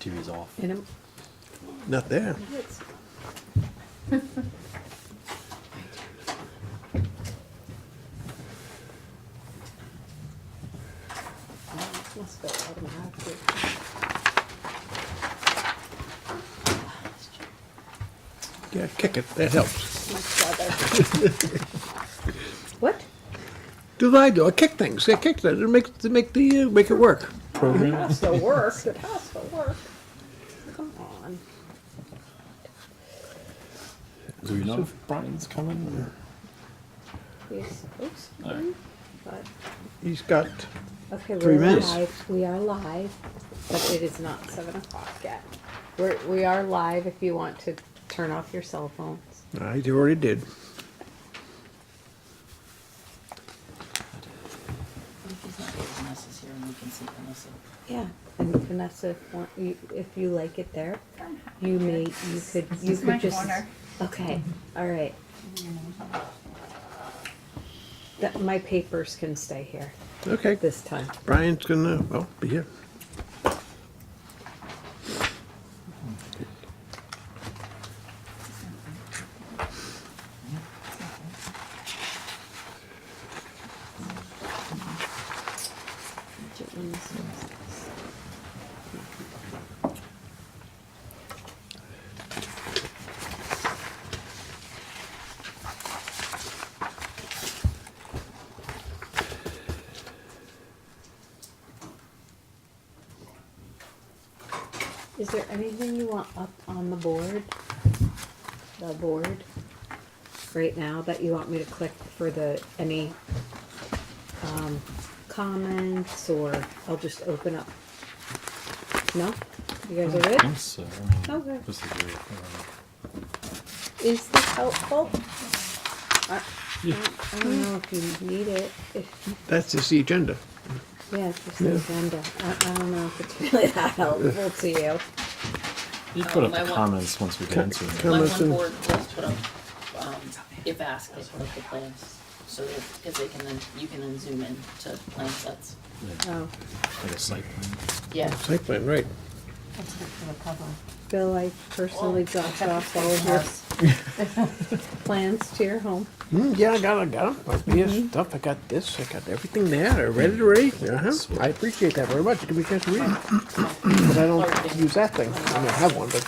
TV's off. In a- Not there. it's- Oh, it must go automatically. Yeah, kick it. That helps. Much better. What? Do what I do. I kick things. I kick that. Make it work. It has to work. It has to work. Come on. Do we know if Brian's coming? We're supposed to Alright. be, but, He's got. okay, 3 we're minutes. live. We are live, but it is not 7 o'clock yet. We are live if you want to turn off your cell phones. I already did. What if he's not here, Vanessa's here and we can see Vanessa? Yeah, and Vanessa, if you like it there, you could my just. corner. Okay, all right. My papers can stay here Okay. this time. Brian's gonna, well, be here. Is there anything you want up on the board? The board? Right now that you want me to click for any comments, or I'll just open up? No? You guys are I good? think so. Okay. This is weird. Is this helpful? I Yeah. I don't know if you need it. That's just the agenda. Yeah, it's just the agenda. I don't know if it's really that helpful to you. You put up My the one- comments once we get into it. My Comments one and- board does put up, if asked, they put up the plans, so that, because they can then, you can then zoom in to plan sets. Yeah, Oh, like a site plan. Yeah, Site plan, right. That's good for the public. Bill, I personally dropped off all of your plans to your home. Yeah, I got them. Here's stuff. I got this. I got everything there. I read it already. Uh-huh. I appreciate that very much. Give me a chance to read it. But I don't use that thing. I mean, I have one, but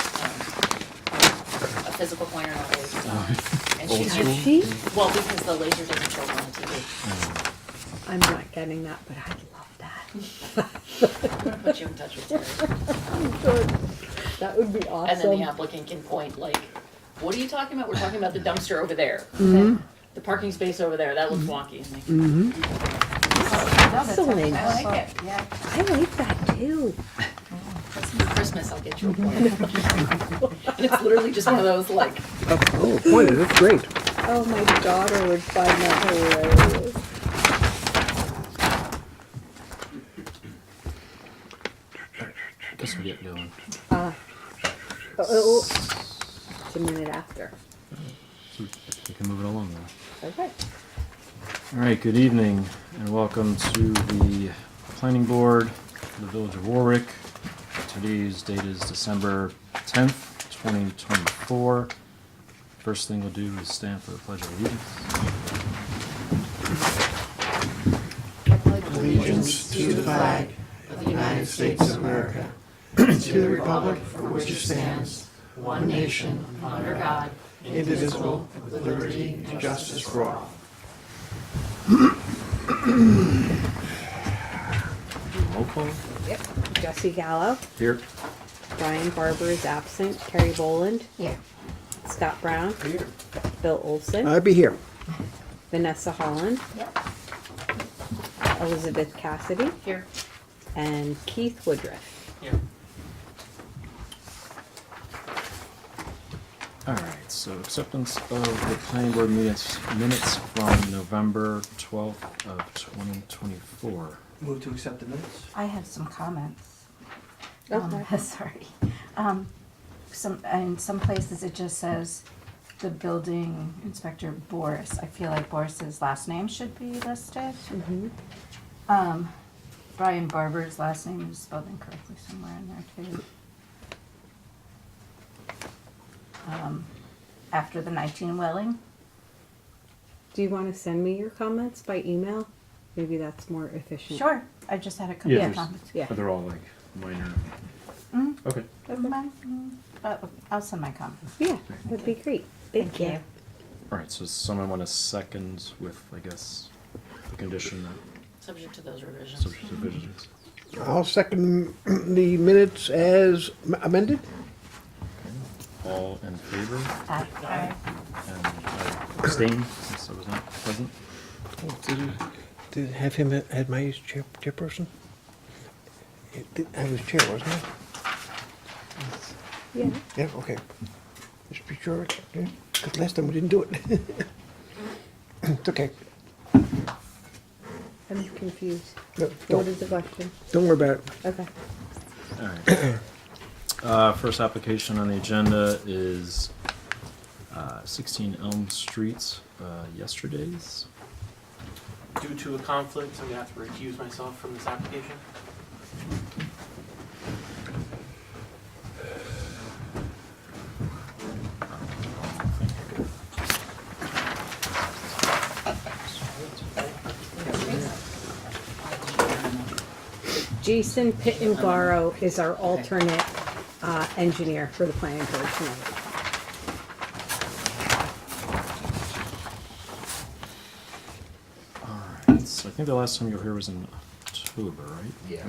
a physical pointer, not a laser. And Old she school. just, She? well, because the laser doesn't show up on the TV. I'm not getting that, but I love that. I'm gonna put you in touch with Terry. That would be And then awesome. the applicant can point like, what are you talking about? We're talking about the dumpster over there. The parking space over there, that looks wonky. And they- No, that's Excellent. I like it, yeah. I like that too. For Christmas, I'll get you a pointer. And it's literally just one of those like, oh, pointed. That's great. Oh, my daughter would find that hilarious. Guess we get going. Oh, it's a minute after. So we can move it along now. Okay. All right, good evening and welcome to the Planning Board for the Village of Warwick. Today's date is December 10th, 2024. First thing we'll do is stand for the Pledge of Allegiance. Allegiance to the flag of the United States of America, and to the republic for which it stands, one nation, under God, indivisible, with liberty and justice for all. Roll call. Yep. Jesse Gallo. Here. Brian Barber is absent. Terry Boland. Yeah. Scott Brown. Bill Olson. I'll be here. Vanessa Holland. Yep. Elizabeth Cassidy. here, And Keith Woodruff. here. All right, so acceptance of the Planning Board minutes from November 12th of 2024. Move to accept the minutes. I have some comments. Okay. Sorry. In some places it just says the building inspector Boris. I feel like Boris's last name should be listed. Mm-hmm. Brian Barber's last name is spelled incorrectly somewhere in there too. after the 19 Welling. Do you want to send me your comments by email? Maybe that's more efficient. Sure, I just had a couple Yeah, of there's- comments. Yeah. But they're all like minor. Okay. But I'll send my comments. Yeah, that'd be great. Thank you. All right, so someone want a second with, I guess, the condition that Subject to those revisions. subject to revisions. I'll second the minutes as amended. All in favor? Aye. And I abstain since I was not present. Did it have him at my chairperson? I was chair, wasn't I? Yeah. Yeah, okay. Just be sure, yeah, because last time we didn't do it. It's okay. I'm confused. No, What don't, is the question? don't worry about it. Okay. All right. First application on the agenda is 16 Elm Street, Yesterday's. Due to a conflict, I'm gonna have to recuse myself from this application. Jason Pittenbaro is our alternate engineer for the planning board tonight. All right. So I think the last time you were here was in October, right? Yeah.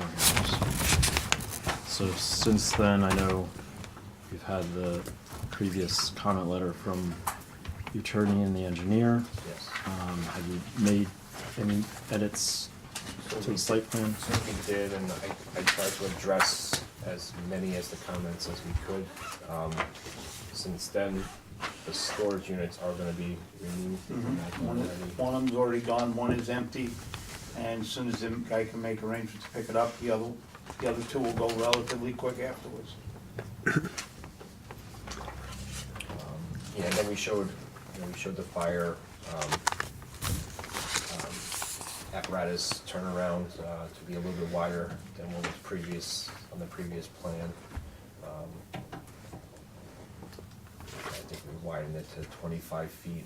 So since then, I know you've had the previous comment letter from the attorney and the engineer. Yes. Have you made any edits to the site plan? So we did, and I tried to address as many as the comments as we could. Since then, the storage units are gonna be removed. One of them's already gone, one is empty, and as soon as the guy can make arrangements to pick it up, the other two will go relatively quick afterwards. Yeah, and then we showed the fire, apparatus turnaround, to be a little bit wider than what was on the previous plan. I think we widened it to 25 feet.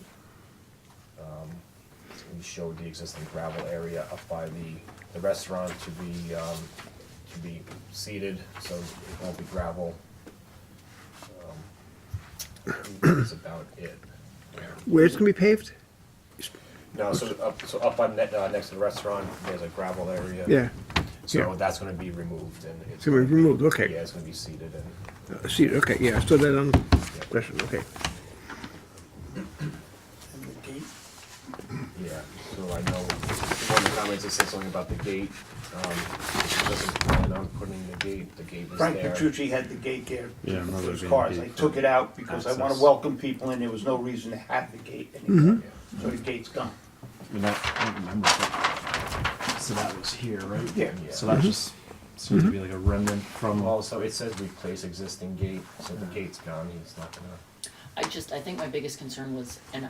We showed the existing gravel area up by the restaurant to be seeded, so it won't be gravel. That's about it. Where it's gonna be paved? No, so up on next to the restaurant, there's a gravel area. Yeah. So yeah. that's gonna be removed and it's. It's gonna be removed, okay. Yeah, it's gonna be seeded and, See, okay, yeah, so that on question, okay. And the gate, yeah, so I know one of the comments that said something about the gate. He doesn't plan on putting the gate was Frank there. Petrucci had the gate there Yeah, I remember for his being cars. I gate took for it out because I wanna access. welcome people in, there was no reason to have the gate anymore. So the gate's gone. I mean, I don't remember. But, so that was here, right? Yeah. So that just seems to be like a remnant from. Also, it says replace existing gate, so the gate's gone, he's not gonna. I think my biggest concern was, and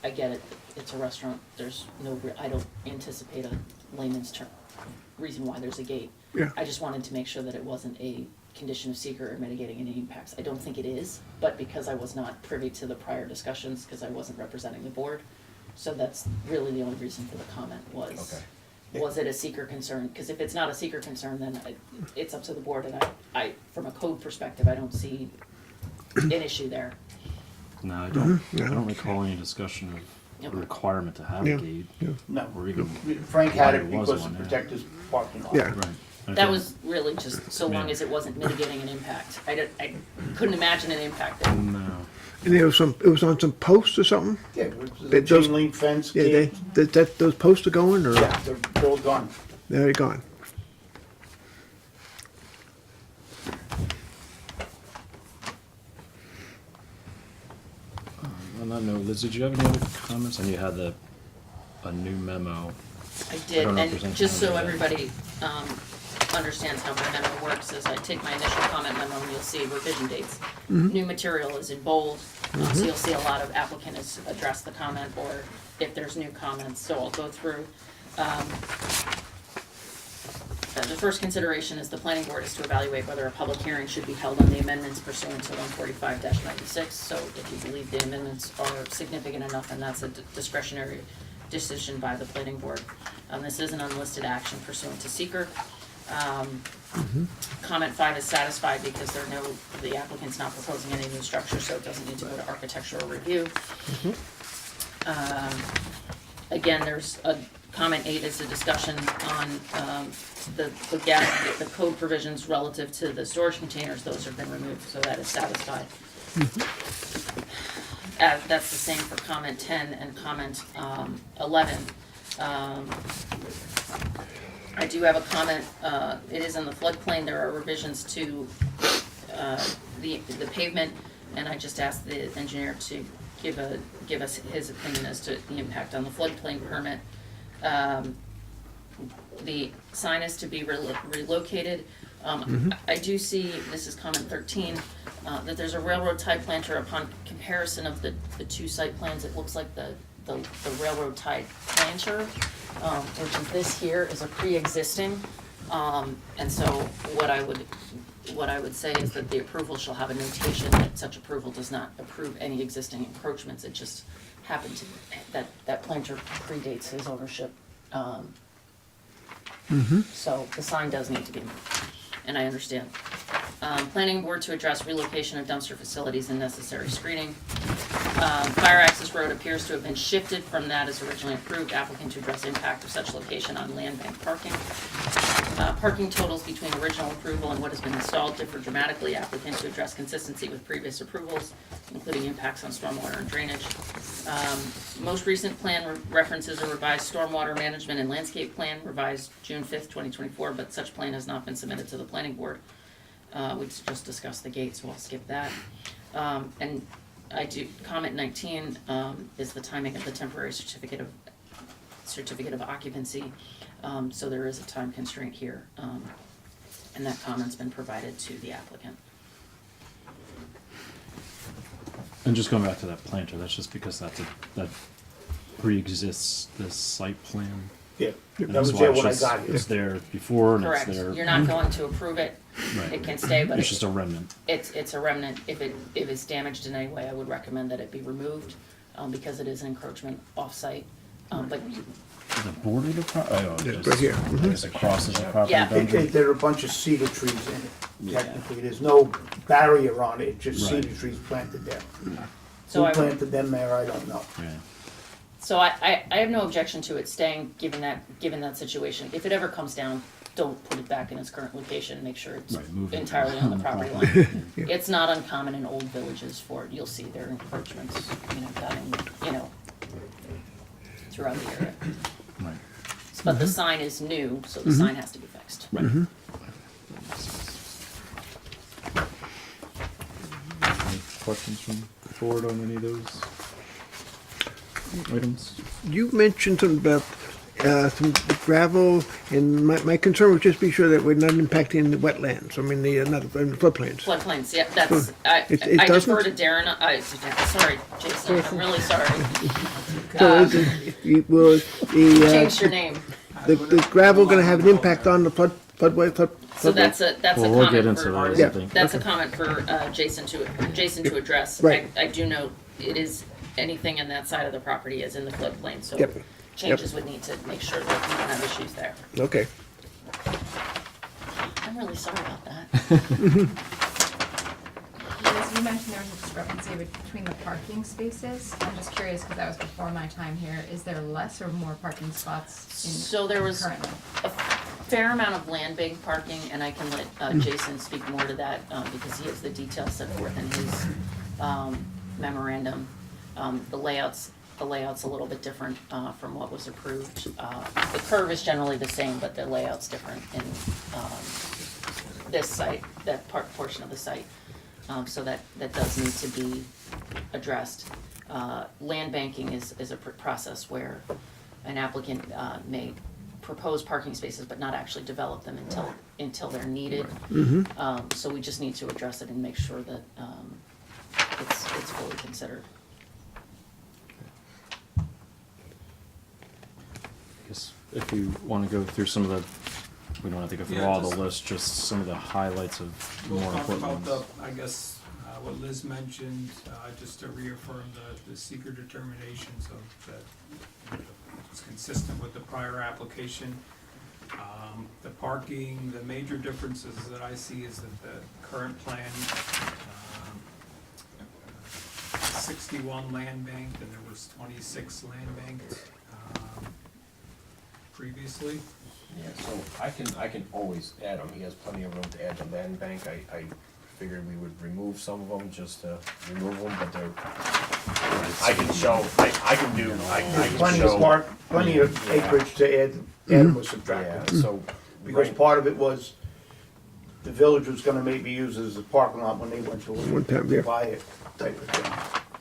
I get it, it's a restaurant, there's no, I don't anticipate a layman's term, reason why there's a gate. Yeah. I just wanted to make sure that it wasn't a condition of seeker or mitigating any impacts. I don't think it is, but because I was not privy to the prior discussions, because I wasn't representing the board, so that's really the only reason for the comment was, Okay. was it a seeker concern? Because if it's not a seeker concern, then it's up to the board, and I, from a code perspective, I don't see an issue there. No, I don't. I don't recall any discussion of the requirement to have Yeah. a gate. No, Or even Frank had why it there was because one, to yeah. protect his parking lot. Yeah. Right. I That think- was really just so long Yeah. as it wasn't mitigating an impact. I couldn't imagine an impact there. No. And there was it was on some posts or something? Yeah, it was a It does- chain link fence Yeah, gate. those posts are going, or Yeah, they're all gone. they're gone? On that note, Liz, did you have any other comments? And you had a new memo. I did, don't know if there's and anything just so under that. everybody understands how my memo works, is I take my initial comment memo and you'll see revision dates. New material is in bold, so you'll see a lot of applicant has addressed the comment, or if there's new comments, so I'll go through. the first consideration is the planning board is to evaluate whether a public hearing should be held on the amendments pursuant to 145-96. So if you believe the amendments are significant enough, and that's a discretionary decision by the planning board. This is an unlisted action pursuant to seeker. Comment 5 is satisfied because the applicant's not proposing any new structure, so it doesn't need to go to architectural review. Again, there's a comment 8 is a discussion on the code provisions relative to the storage containers. Those have been removed, so that is satisfied. That's the same for comment 10 and comment 11. I do have a comment, it is in the floodplain, there are revisions to the pavement, and I just asked the engineer to give us his opinion as to the impact on the floodplain permit. The sign is to be relocated. I do see, this is comment 13, that there's a railroad tie planter. Upon comparison of the two site plans, it looks like the railroad tie planter, which is this here, is a pre-existing. And so what I would say is that the approval shall have a notation that such approval does not approve any existing encroachments. It just happened to, that planter predates his ownership. So the sign does need to be moved, and I understand. Planning board to address relocation of dumpster facilities and necessary screening. Fire access road appears to have been shifted from that as originally approved. Applicant to address impact of such location on land bank parking. Parking totals between original approval and what has been installed differ dramatically. Applicant to address consistency with previous approvals, including impacts on stormwater and drainage. Most recent plan references a revised stormwater management and landscape plan, revised June 5th, 2024, but such plan has not been submitted to the planning board. We just discussed the gate, so I'll skip that. And I do, comment 19 is the timing of the temporary certificate of occupancy. So there is a time constraint here, and that comment's been provided to the applicant. And just going back to that planter, that's just because that pre-exists this site plan. Yeah, And that was that's why there it's when I just- got here. It's there before and Correct, it's there. you're not going to approve it, Right. it can stay, but It's just a remnant. it's a remnant. If it's damaged in any way, I would recommend that it be removed, because it is an encroachment off-site. But Is it border the property? Yeah, right here. I guess it crosses the property Yeah. boundary. There are a bunch of cedar trees in it, Yeah. technically, there's no barrier on it, just Right. cedar trees planted there. So Who I planted them there, I don't know. Yeah. So I have no objection to it staying, given that situation. If it ever comes down, don't put it back in its current location, make sure it's Right, move it entirely on the property property. line. It's not uncommon in old villages you'll see their encroachments, down, throughout the area. Right. But the sign is new, so the sign has to be fixed. Right. Any questions from the board on any of those items? You mentioned something about some gravel, and my concern would just be sure that we're not impacting the wetlands, I mean, not the floodplains. Floodplains, yeah, that's, It I defer to doesn't? Darren, sorry, Jason, I'm really sorry. So is it, will Change your name. the gravel gonna have an impact on the floodway? So that's a Well, we'll get comment into for, those, Yeah. I think. that's a comment for Jason to address. Right. I do note, it is, anything in that side of the property is in the floodplain, so Yep. changes would need to make sure that we don't have issues there. Okay. I'm really sorry about that. Liz, you mentioned there was a discrepancy between the parking spaces. I'm just curious, because that was before my time here. Is there less or more parking spots So there was currently? a fair amount of land bank parking, and I can let Jason speak more to that, because he has the details set forth in his memorandum. The layout's a little bit different from what was approved. The curve is generally the same, but the layout's different in this site, that portion of the site. So that does need to be addressed. Land banking is a process where an applicant may propose parking spaces but not actually develop them until they're needed. So we just need to address it and make sure that it's fully considered. I guess if you want to go through some of the We don't have to go through Yeah, all the just- list, just some of the highlights of We'll more talk important about ones. the, I guess, what Liz mentioned, just to reaffirm the seeker determination, so that it's consistent with the prior application. The parking, the major differences that I see is that the current plan, 61 land banked, and there was 26 land banked, previously. Yeah, so I can always add them, he has plenty of room to add the land bank, I figured we would remove some of them, just to remove them, but they're, I can show, I can do, I There's can plenty show. of park, plenty of acreage to add them or subtract Yeah, them. so, Because right, part of it was, the village was gonna maybe use it as a parking lot when they went One to time, yeah. buy it, type of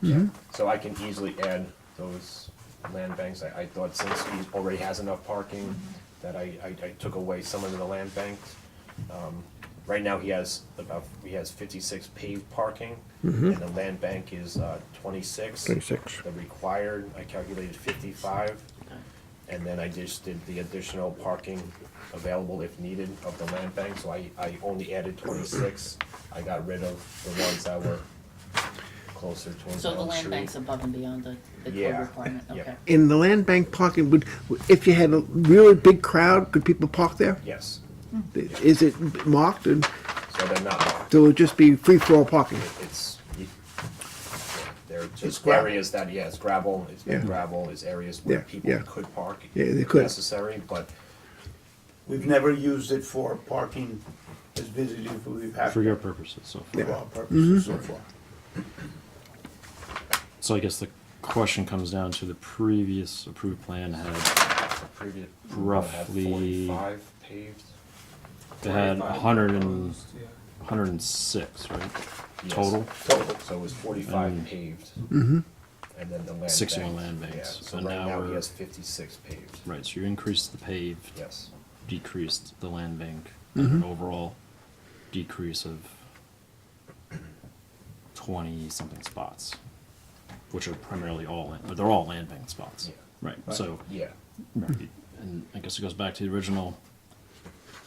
thing. so I can easily add those land banks, I thought since he already has enough parking, that I took away some of the land banks. Right now, he has 56 paved parking, and the land bank is 26. 26. The required, I calculated 55, and then I just did the additional parking available if needed of the land bank, so I only added 26. I got rid of the ones that were closer towards So the Elm land Street. bank's above and beyond the code Yeah, requirement, yeah. okay. In the land bank parking, if you had a really big crowd, could people park there? Yes, Is it marked, and so they're not marked. so it would just be free-for-all parking? It's, they're It's just gravel. areas that, yeah, it's gravel, it's been Yeah. gravel, it's areas where Yeah, people yeah. could park. Yeah, they if could. necessary, but We've never used it for parking as busy as we've had For your purposes, so far. for our purposes so far. So I guess the question comes down to the previous approved plan had, the previous, Roughly- 45 paved. they had 45 100 and, proposed, yeah. 106, right? Yes. Total? Total. So it was 45 And- paved. And then the land 60 bank. on land Yeah, banks. so And right now now he we're- has 56 paved, Right, so you increased the paved, yes. decreased the land bank, and an overall decrease of 20-something spots, which are primarily they're all land bank spots. Yeah. Right, so, Yeah, right, and I guess it goes back to the original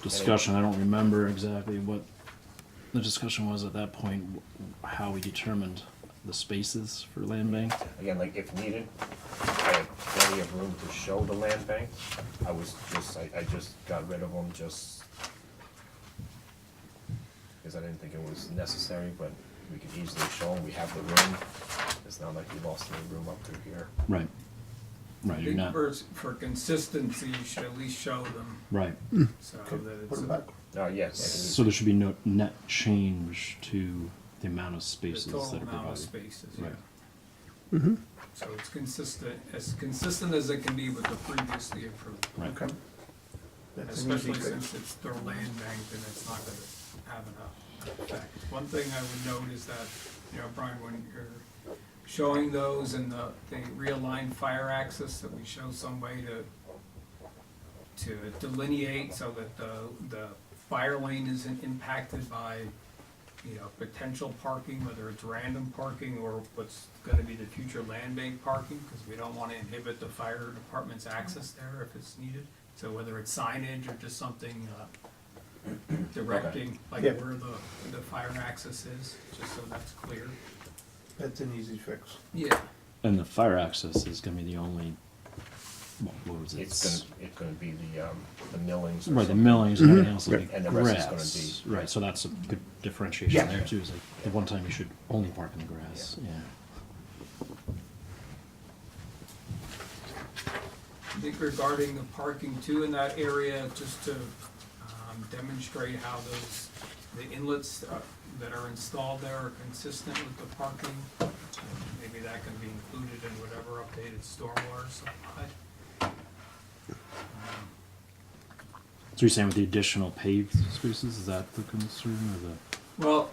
discussion. I don't remember exactly what the discussion was at that point, how we determined the spaces for land bank. again, like if needed, I had plenty of room to show the land bank. I just got rid of them just because I didn't think it was necessary, but we could easily show them, we have the room. It's not like we lost any room up through here. Right. Right, I you're think not, for consistency, you should at least show them, right. so Okay, that put it's it back. Yes. So there should be no net change to the amount of the spaces total that are amount of provided. spaces, yeah. Right. So it's consistent as it can be with the previously approved. Right. Okay. That's an easy Especially fix. since it's their land bank, and it's not gonna have enough effect. One thing I would note is that, you know, Brian, when you're showing those and the realigned fire access, that we show some way to delineate so that the fire lane isn't impacted by, you know, potential parking, whether it's random parking or what's gonna be the future land bank parking, because we don't wanna inhibit the fire department's access there if it's needed. So whether it's signage or just something, directing, like Yeah. where the fire access is, just so that's clear. That's an easy fix. Yeah. And the fire access is gonna be the only, what was it? It's gonna be the millings. or Right, the something. millings and everything else will be And the rest is gonna grass. be- Right, so that's a good differentiation Yeah. there too, is like, the one time you should only park in the grass, yeah. I think regarding the parking too in that area, just to demonstrate how the inlets that are installed there are consistent with the parking. Maybe that can be included in whatever updated stormwater supply. So you're saying with the additional paved spaces, is that the concern or the? Well,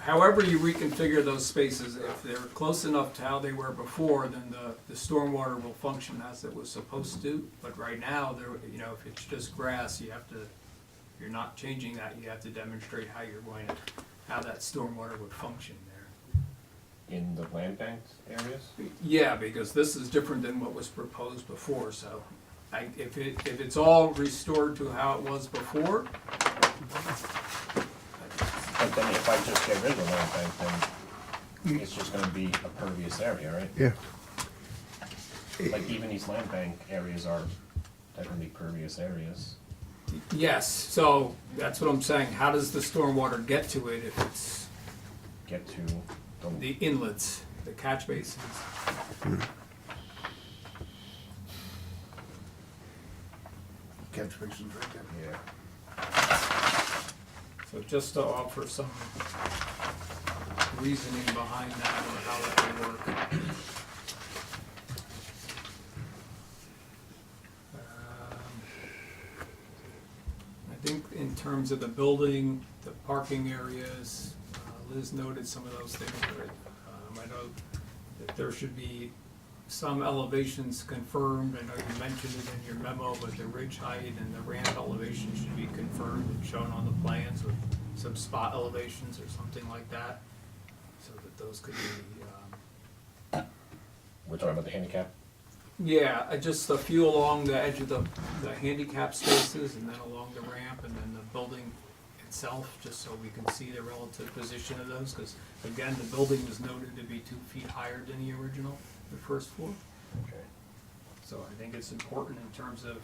however you reconfigure those spaces, if they're close enough to how they were before, then the stormwater will function as it was supposed to. But right now, you know, if it's just grass, you're not changing that, you have to demonstrate how that stormwater would function there. In the land bank areas? Yeah, because this is different than what was proposed before, so if it's all restored to how it was before, But then if I just get rid of the land bank, then it's just gonna be a pervious area, right? Yeah. Like even these land bank areas are technically pervious areas. yes, so that's what I'm saying. How does the stormwater get to it if it's Get to the inlets, the catch basins? Catch basins right there. yeah. So just to offer some reasoning behind that or how that would work. I think in terms of the building, the parking areas, Liz noted some of those things. I know that there should be some elevations confirmed. I know you mentioned it in your memo, but the ridge height and the ramp elevation should be confirmed and shown on the plans with some spot elevations or something like that, so that those could be, We're talking about the handicap? yeah, just a few along the edge of the handicap spaces and then along the ramp and then the building itself, just so we can see the relative position of those, because again, the building was noted to be 2 feet higher than the original, the first floor. Okay. So I think it's important in terms of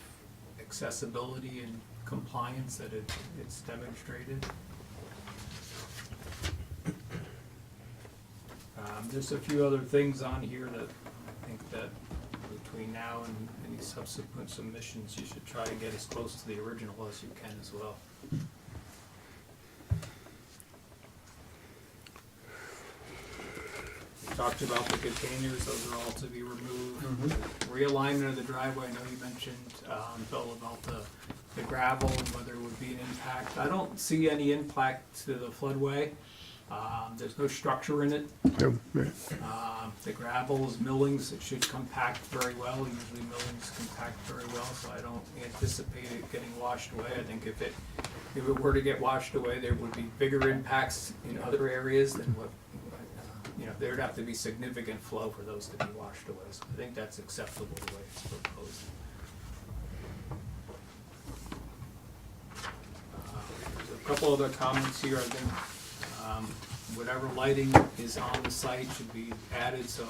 accessibility and compliance that it's demonstrated. There's a few other things on here that I think that between now and any subsequent submissions, you should try to get as close to the original as you can as well. We talked about the containers, those are all to be removed. Realignment of the driveway, I know you mentioned, Bill, about the gravel and whether it would be an impact. I don't see any impact to the floodway. There's no structure in it. The gravel is millings, it should compact very well. Usually millings compact very well, so I don't anticipate it getting washed away. I think if it were to get washed away, there would be bigger impacts in other areas than what, there'd have to be significant flow for those to be washed away. So I think that's acceptable the way it's proposed. There's a couple other comments here, I think. Whatever lighting is on the site should be added, so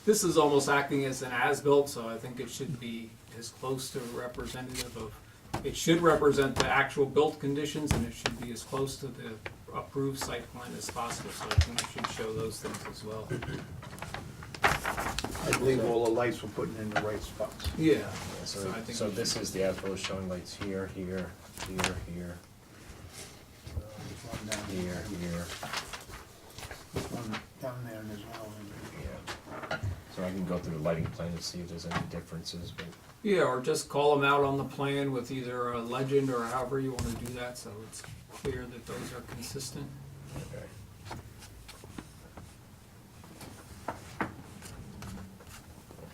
this is almost acting as an as-built, so I think it should be as close to representative of, it should represent the actual built conditions, and it should be as close to the approved site plan as possible, so I think it should show those things as well. I believe all the lights were putting in the right spots. Yeah. So, I think so we this should- is the as-built showing lights here, here, here, here, There's one down here, here. There's one down there and there's one over there. Yeah. So I can go through the lighting plan and see if there's any differences, but Yeah, or just call them out on the plan with either a legend or however you wanna do that, so it's clear that those are consistent. okay.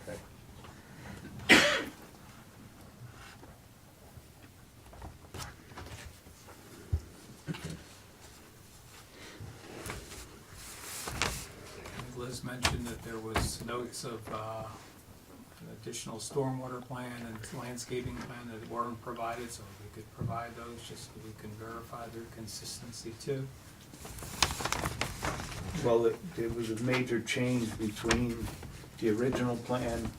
Okay. Liz mentioned that there was notes of an additional stormwater plan and landscaping plan that weren't provided, so we could provide those just so we can verify their consistency too. Well, there was a major change between the original plan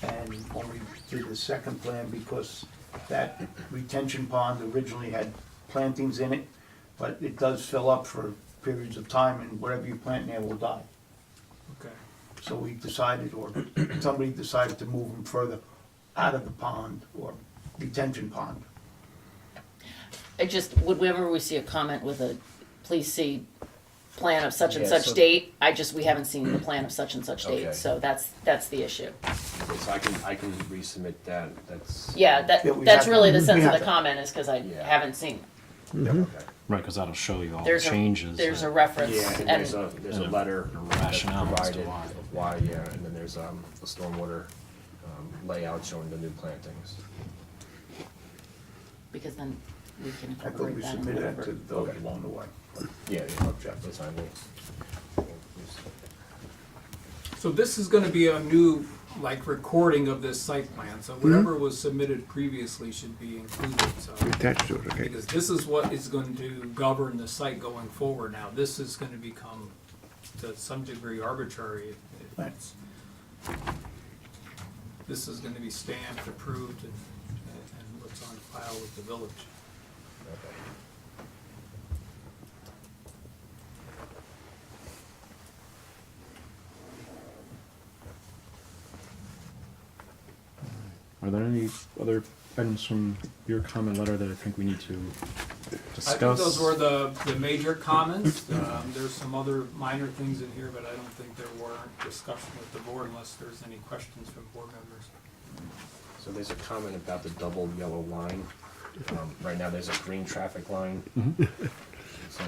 and when we did the second plan, because that retention pond originally had plantings in it, but it does fill up for periods of time, and whatever you plant there will die. Okay. So we decided, or somebody decided to move them further out of the pond, or retention pond. I just, whenever we see a comment with a, please see plan of such and Yeah, such so- date, we haven't seen the plan of such and such Okay. date, so that's the issue. Okay, so I can resubmit that, that's. Yeah, Yeah, we that's have- really the we sense of have the to- comment, is because I Yeah. haven't seen. Okay. Right, because that'll show you all the There's changes. There's a and- reference, Yeah, and there's a and letter a that's rationale as to provided why. of why, yeah, and then there's a stormwater layout showing the new plantings. because then we can I thought incorporate we that in submitted that whatever. to the village along the way. Yeah, yeah, that's fine, we'll So this is gonna be a new like recording of this site plan, so whatever was submitted previously should be included, so. Attached to it, okay. Because this is what is going to govern the site going forward now. This is gonna become, to some degree, arbitrary. if it's- This is gonna be stamped, approved, and what's on file with the village. Okay. Are there any other items from your comment letter that I think we need to discuss? I think those were the major comments. There's some other minor things in here, but I don't think there were discussion with the board unless there's any questions from board members. So there's a comment about the double yellow line. Right now, there's a green traffic line. So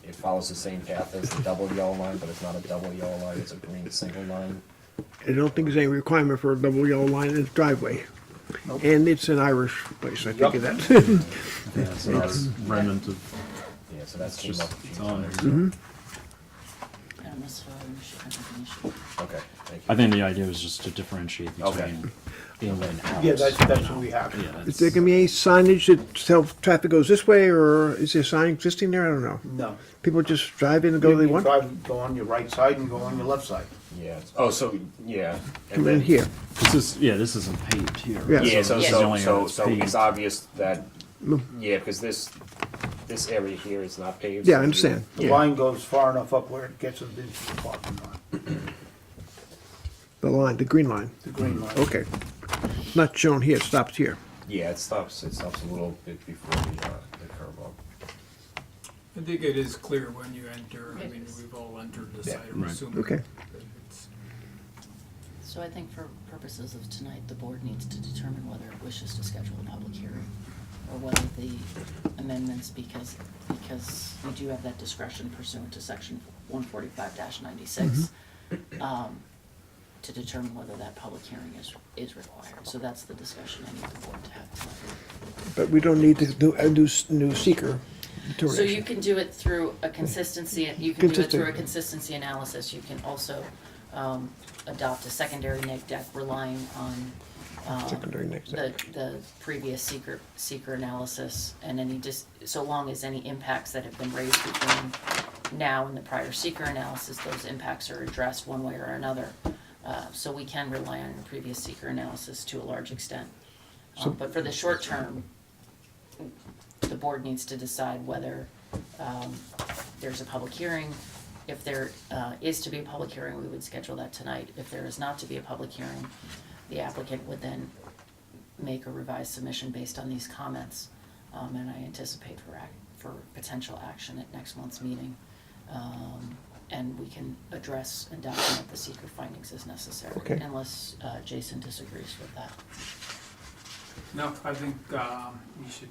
it follows the same path as the double yellow line, but it's not a double yellow line, it's a green single line. I don't think there's any requirement for a double yellow line in the driveway. Nope. And it's an Irish place, I think Yup. of that. Yeah, so that's remnant of, Yeah, so that's it's came just, up a few it's on times. there. I don't necessarily should have an issue. Okay, thank you. I think the idea was just to differentiate Okay. between in and out. Yeah, that's what we have. Yeah, Is that's, there gonna be any signage that tells traffic goes this way, or is there a sign existing there? I don't know. No. People just drive in and go where they You want? drive, go on your right side and go on your left side. Yeah, oh, so, yeah. and Come in then- here. this isn't paved here. Yeah. Yeah, so, this is the only area that's so paved. it's obvious that, Mm. yeah, because this area here is not paved. Yeah, so I understand. The line goes far enough up where it gets to the parking lot, The line, the green line. the green line. Okay. Not shown here, it stops here. Yeah, it stops a little bit before the curve up. I think it is clear when you enter, I It mean, is. we've all entered the Yeah, site, I'm right. assuming. Okay. that it's- So I think for purposes of tonight, the board needs to determine whether it wishes to schedule a public hearing or whether the amendments, because we do have that discretion pursuant to section 145-96, to determine whether that public hearing is required. So that's the discussion I need the board to have tonight. But we don't need to do a new seeker So you determination. can do it through a consistency, you can do it through a Consistent. consistency analysis. You can also adopt a secondary neg deck relying on Secondary next step. the previous seeker analysis and any so long as any impacts that have been raised between now and the prior seeker analysis, those impacts are addressed one way or another. So we can rely on the previous seeker analysis to a large extent. But for the short term, the board needs to decide whether there's a public hearing. If there is to be a public hearing, we would schedule that tonight. If there is not to be a public hearing, the applicant would then make a revised submission based on these comments. And I anticipate for potential action at next month's meeting. And we can address and document the seeker findings as necessary, Okay. unless Jason disagrees with that. No, I think we should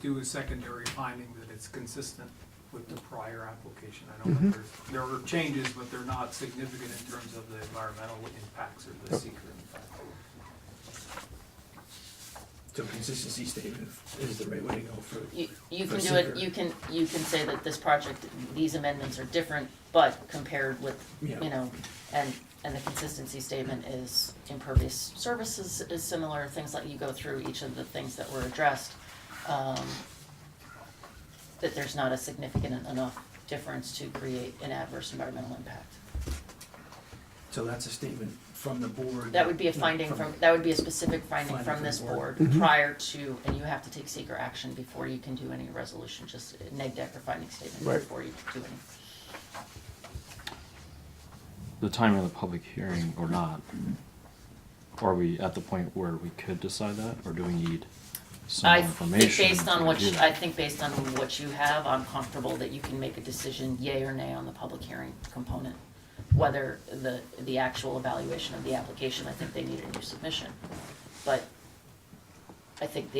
do a secondary finding that it's consistent with the prior application. I don't know if there were changes, but they're not significant in terms of the environmental impacts or the seeker impact. So consistency statement is the right way to go for. You For can do it, seeker. you can say that this project, these amendments are different, but compared with, Yeah. you know, and the consistency statement is impervious surfaces is similar, things like you go through each of the things that were addressed. That there's not a significant enough difference to create an adverse environmental impact. So that's a statement from the board. That would be a finding that would be a specific finding Finding from from this the board. board prior to, and you have to take seeker action before you can do any resolution, just a neg deck or finding statement Right. before you do any. The timing of the public hearing or not? Are we at the point where we could decide that, or do we need some more information? Based on to what, do that? I think based on what you have, I'm comfortable that you can make a decision, yay or nay, on the public hearing component. Whether the actual evaluation of the application, I think they need a new submission. But I think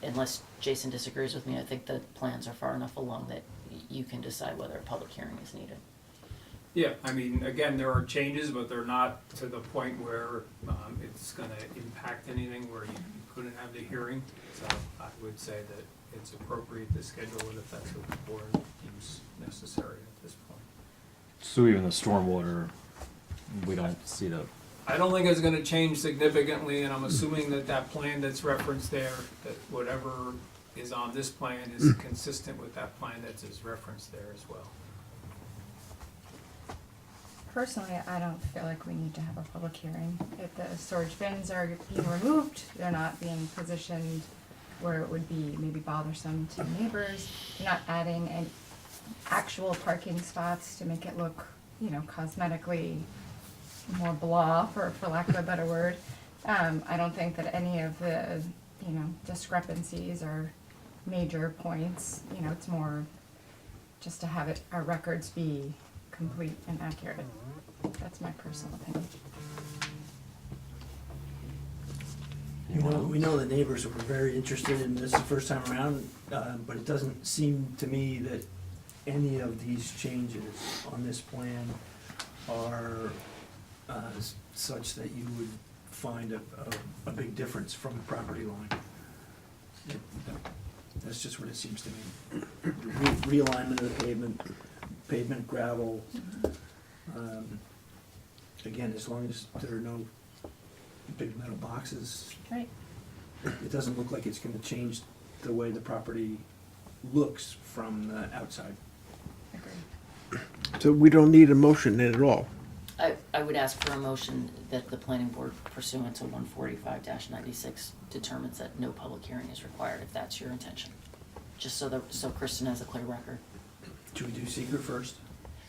unless Jason disagrees with me, I think the plans are far enough along that you can decide whether a public hearing is needed. Yeah, I mean, again, there are changes, but they're not to the point where it's gonna impact anything where you couldn't have the hearing. So I would say that it's appropriate to schedule it if that's what the board deems necessary at this point. So even the stormwater we don't see the, I don't think it's gonna change significantly, and I'm assuming that that plan that's referenced there, that whatever is on this plan is consistent with that plan that's referenced there as well. Personally, I don't feel like we need to have a public hearing. If the storage bins are being removed, they're not being positioned where it would be maybe bothersome to neighbors. You're not adding an actual parking spots to make it look, you know, cosmetically more blah, for lack of a better word. I don't think that any of the, you know, discrepancies are major points. You know, it's more just to have it, our records be complete and accurate. That's my personal opinion. We know the neighbors were very interested in this the first time around, but it doesn't seem to me that any of these changes on this plan are such that you would find a big difference from the property line. That's just what it seems to me. Realignment of the pavement, gravel. Again, as long as there are no big metal boxes, Right. it doesn't look like it's gonna change the way the property looks from the outside. Agreed. So we don't need a motion at all. I would ask for a motion that the planning board pursuant to 145-96 determines that no public hearing is required, if that's your intention. Just so Kristen has a clear record. Should we do seeker first?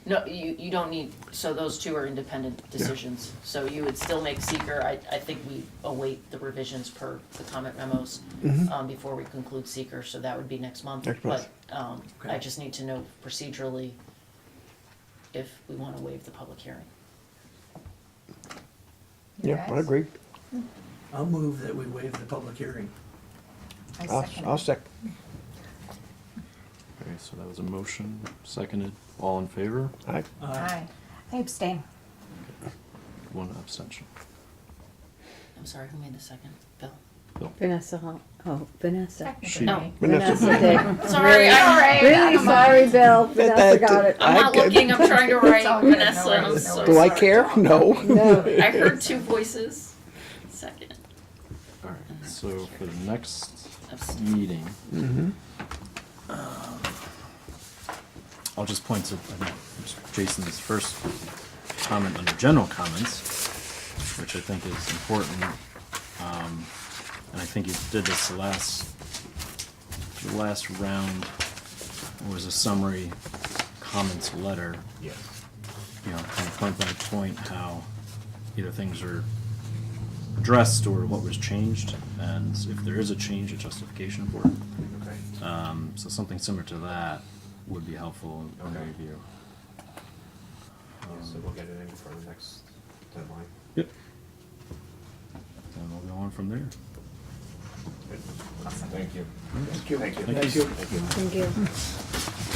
No, you don't need, so those two are independent decisions. So you would still make seeker. I think we await the revisions per the comment memos before we conclude seeker, so that would be next month. Next month. But I Okay. just need to know procedurally if we want to waive the public hearing. You Yeah, I guys? agree. I'll move that we waive the public hearing. I I'll, second I'll it. second. okay, so that was a motion, seconded, all in favor? Aye. Aye. I abstain. One abstention. I'm sorry, who made the second? Bill? Vanessa Hall, oh, Vanessa. Technically. No. Vanessa. did. Sorry, Really sorry, Bill, Vanessa got it. I'm not I- looking, I'm trying to write all good, no Vanessa, I'm worries, so no Do I sorry. care? No. No. I heard two voices. Second. All right, so for the next Abstain. meeting, Mm-hmm. I'll just point to, I think, Jason's first comment under general comments, which I think is important. And I think you did this the last round was a summary comments letter, Yeah. you know, kind of point by point how either things are addressed or what was changed, and if there is a change, a justification for it. Okay. So something similar to that would be helpful in Okay. review. So we'll get it in for the next deadline. Yep. And we'll go on from there. Good. Thank you. Thank you. Thank you. Thank you. Thank you. Thank you.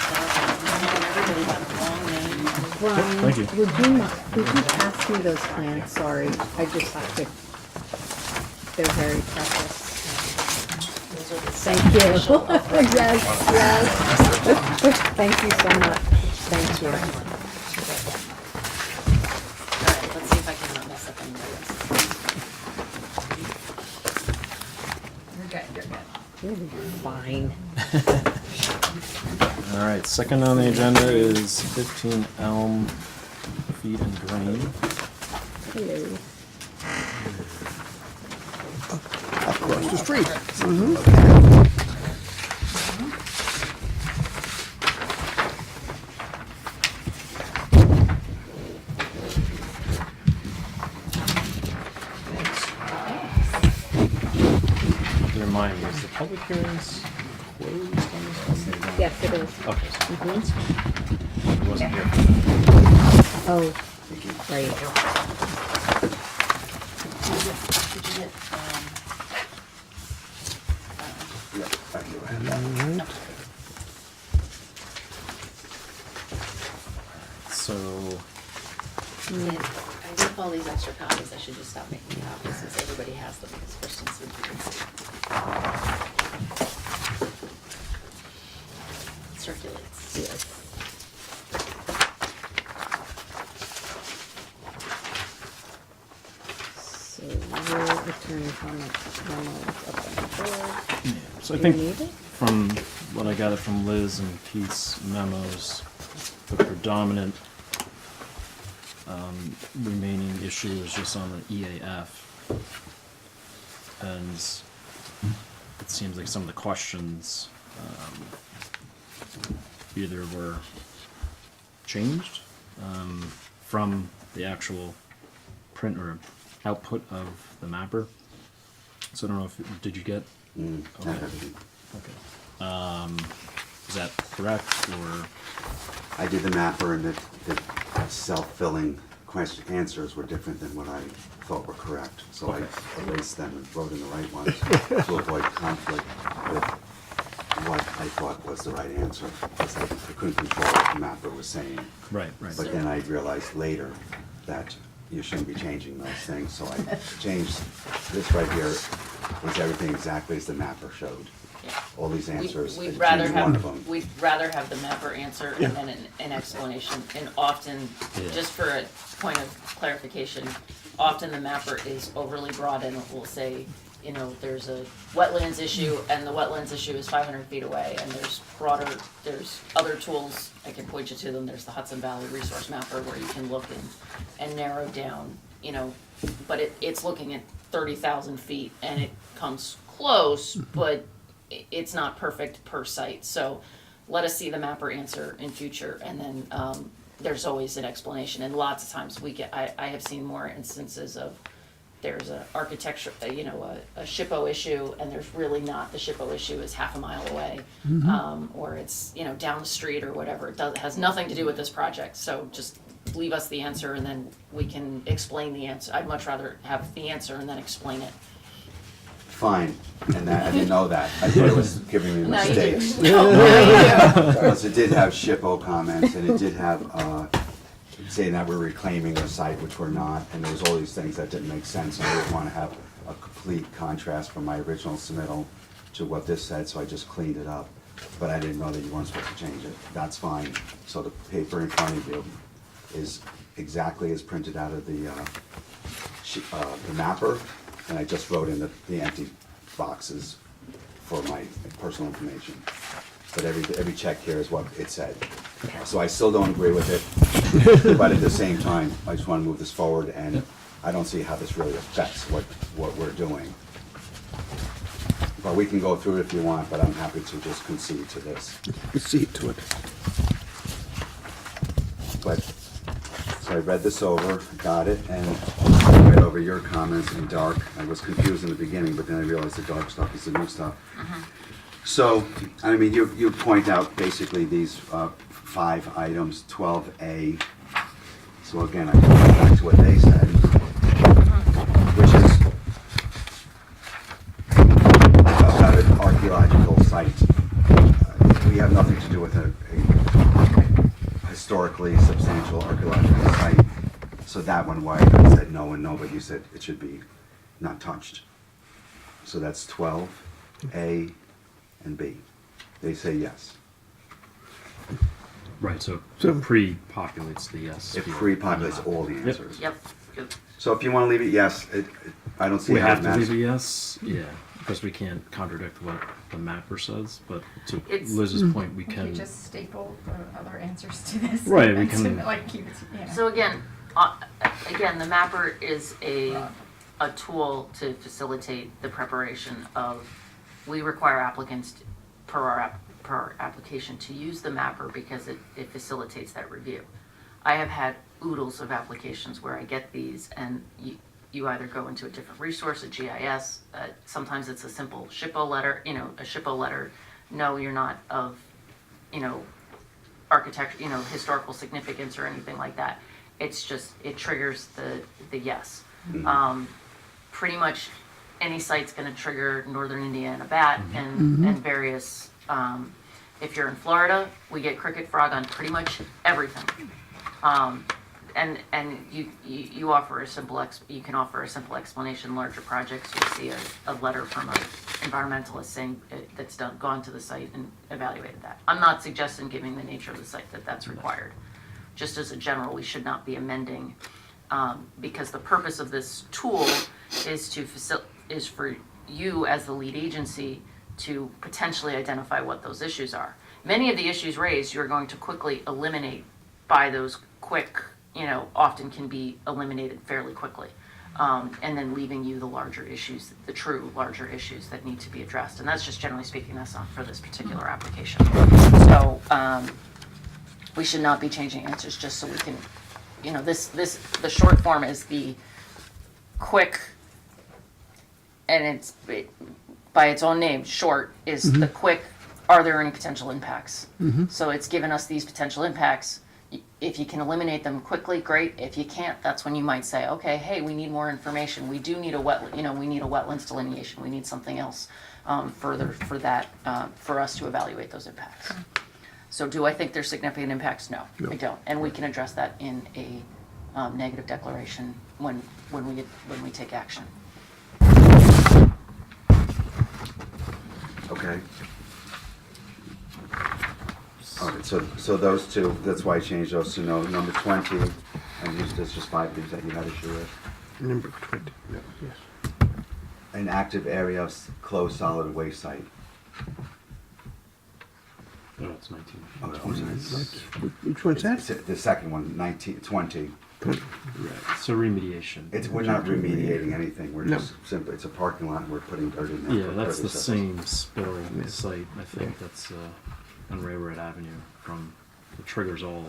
Everybody had a long name. Brian, Thank you. would you pass me those plans? Sorry, I just have to, they're very precious. Those are the Thank you. official Yes, yes. Thank you so much. Thank you. Alright, let's see if I can not mess up any of this. You're good, you're good. You're fine. All right, second on the agenda is 15 Elm Feed and Grain. Hello. Across the street. Remind me, is the public hearings closed on this one? Yes, it is. Okay, so that's fine. It wasn't here. Oh, right. Did you get, So, I took all these extra copies, I should just stop making copies since everybody has them, because Kristen said you can see. Circulates. Yes. memos up on the board. So I Do think you need it? from what I gathered from Liz and Pete's memos, the predominant remaining issue is just on the EAF. And it seems like some of the questions either were changed from the actual print or output of the mapper. So I don't know if, did you get? I have- Okay. Is that correct, or? I did the mapper and the self-filling answers were different than what I thought were correct. So I erased them and wrote in the right ones to avoid conflict with what I thought was the right answer. Because I couldn't control what the mapper was saying. Right, right. But then I realized later that you shouldn't be changing those things. So I changed this right here, is everything exactly as the mapper showed. Yeah. All these answers, I We'd changed rather one of them. have, we'd rather have the mapper answer and then an explanation, and often, Yeah. just for a point of clarification, often the mapper is overly broad and it will say, you know, there's a wetlands issue and the wetlands issue is 500 feet away, and there's other tools, I can point you to them, there's the Hudson Valley Resource Mapper where you can look and narrow down, you know, but it's looking at 30,000 feet and it comes close, but it's not perfect per site. So let us see the mapper answer in future, and then there's always an explanation. And lots of times I have seen more instances of there's a architecture, you know, a SHPO issue, and there's really not. The SHPO issue is half a mile away, or it's, you know, down the street or whatever. It has nothing to do with this project. So just leave us the answer, and then we can explain the answer. I'd much rather have the answer and then explain it. Fine, and that, I didn't know that. I thought it was giving me Now you do. mistakes. No, now you do. Because it did have SHPO comments, and it did have, saying that we're reclaiming the site, which we're not, and there was all these things that didn't make sense, and I didn't want to have a complete contrast from my original submittal to what this said, so I just cleaned it up. But I didn't know that you weren't supposed to change it. That's fine. So the paper in front of you is exactly as printed out of the mapper, and I just wrote in the empty boxes for my personal information. But every check here is what it said. So I still don't agree with it, but at the same time, I just want to move this forward, and I don't see how this really affects what we're doing. But we can go through it if you want, but I'm happy to just concede to this. Proceed to it. But, so I read this over, got it, and I read over your comments in dark. I was confused in the beginning, but then I realized the dark stuff is the new stuff. So, I mean, you point out basically these 5 items, 12A. So again, I go back to what they said, which is about an archaeological site. We have nothing to do with a historically substantial archaeological site. So that one, why I said no and no, but you said it should be not touched. So that's 12A and B. They say yes. Right, so it pre-populates the yes. It field. pre-populates all the answers. Yep, good. So if you want to leave it yes, I don't see We how have it to matters. leave a yes, yeah, because we can't contradict what the mapper says, but to It's- Liz's point, we We can. could just staple the other answers to this. Right, we and can- submit, like, keep it, you know. So again, the mapper is a tool to facilitate the preparation of, we require applicants per our application to use the mapper because it facilitates that review. I have had oodles of applications where I get these and you either go into a different resource, a GIS, sometimes it's a simple SHPO letter, you know, a SHPO letter, no, you're not of, you know, architecture, you know, historical significance or anything like that. It's just, it triggers the yes. Pretty much any site's gonna trigger Northern Indiana bat and various, if you're in Florida, we get cricket frog on pretty much everything. And you offer a simple, you can offer a simple explanation. Larger projects, you'll see a letter from an environmentalist saying that's gone to the site and evaluated that. I'm not suggesting, given the nature of the site, that that's required. Just as a general, we should not be amending, because the purpose of this tool is to is for you as the lead agency to potentially identify what those issues are. Many of the issues raised, you're going to quickly eliminate by those quick, often can be eliminated fairly quickly. And then leaving you the larger issues, the true larger issues that need to be addressed. And that's just generally speaking, that's not for this particular application. So, we should not be changing answers just so we can, the short form is the quick, and by its own name, short, is the quick, are there any potential impacts? So it's given us these potential impacts. If you can eliminate them quickly, great. If you can't, that's when you might say, okay, hey, we need more information. We do need we need a wetlands delineation. We need something else further for that, for us to evaluate those impacts. So do I think there's significant impacts? No, I don't. And we can address that in a negative declaration when we take action. Okay. All right, so those two, that's why I changed those to no. Number 20, and there's just 5 things that you had issue with. Number 20, yes. An active area of closed solid waste site. No, it's 19. Oh, Which one's that? The second one, 20. Right. So remediation. We're not remediating anything, we're No. just simply, it's a parking lot and we're putting dirt in there. Yeah, for that's the purposes. same spilling site, I think, that's on Railroad Avenue from, it triggers all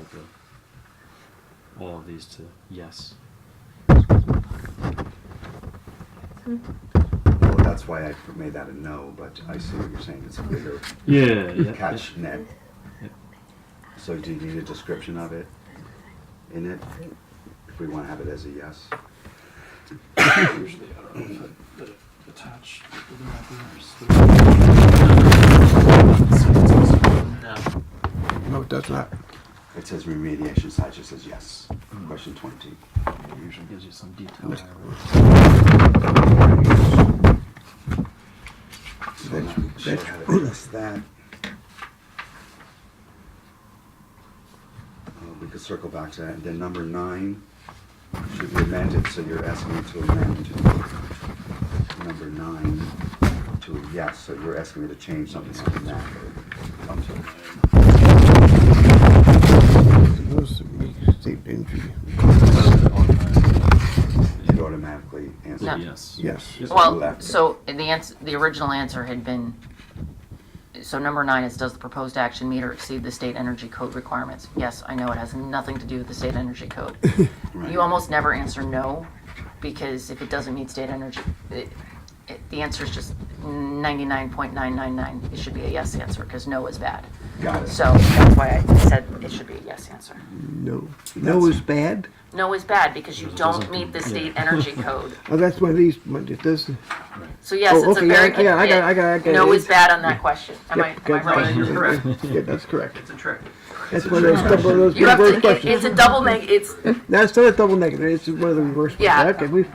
of these to yes. Well, that's why I made that a no, but I see what you're saying, it's a bigger Yeah. catch net. Yep. So do you need a description of it in it, if we want to have it as a yes? Usually, I don't know if it attached. No. No, it does not. It says remediation site, just says yes. Question 20. It usually gives you some detail. So then show how to address that. We could circle back to that. And then number 9 should be amended, so you're asking me to amend number 9 to a yes, so you're asking me to change something on that. Those state injury. You'd automatically answer No. Yes. Yes. Yes. Well, left. so the original answer had been, so number 9 is, does the proposed action meet or exceed the state energy code requirements? Yes, I know it has nothing to do with the state energy code. Right. You almost never answer no, because if it doesn't meet state energy, the answer is just 99.999. It should be a yes answer, because no is bad. Got it. So that's why I said it should be a yes answer. No. No is bad? No is bad because you It don't doesn't- meet the yeah. state energy code. Oh, that's one of these, it does. So yes, Oh, it's a okay, very yeah, I got it. no is bad on that question. Am I Good. right? You're correct. Yeah, that's correct. It's a trick. That's one of those You have reverse to. questions. It's a double negative. It's No, it's not a double negative, it's one of the reverse ones. Yeah. Okay, we've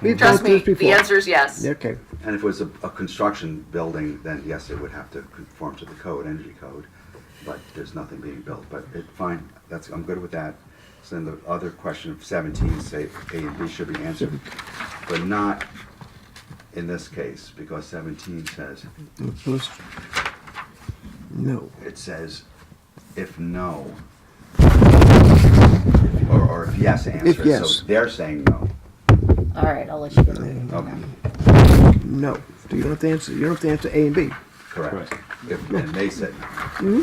gone trust through me. this before. The answer is yes. Okay. And if it was a construction building, then yes, it would have to conform to the code, energy code, but there's nothing being built, but fine, I'm good with that. So then the other question of 17, say A and B should be answered, but not in this case, because 17 says, No. it says, if no, or if yes, answer it. yes. So they're saying no. All right, I'll let you get it. Okay, No. So you don't have to answer, A and B. correct. And they said no.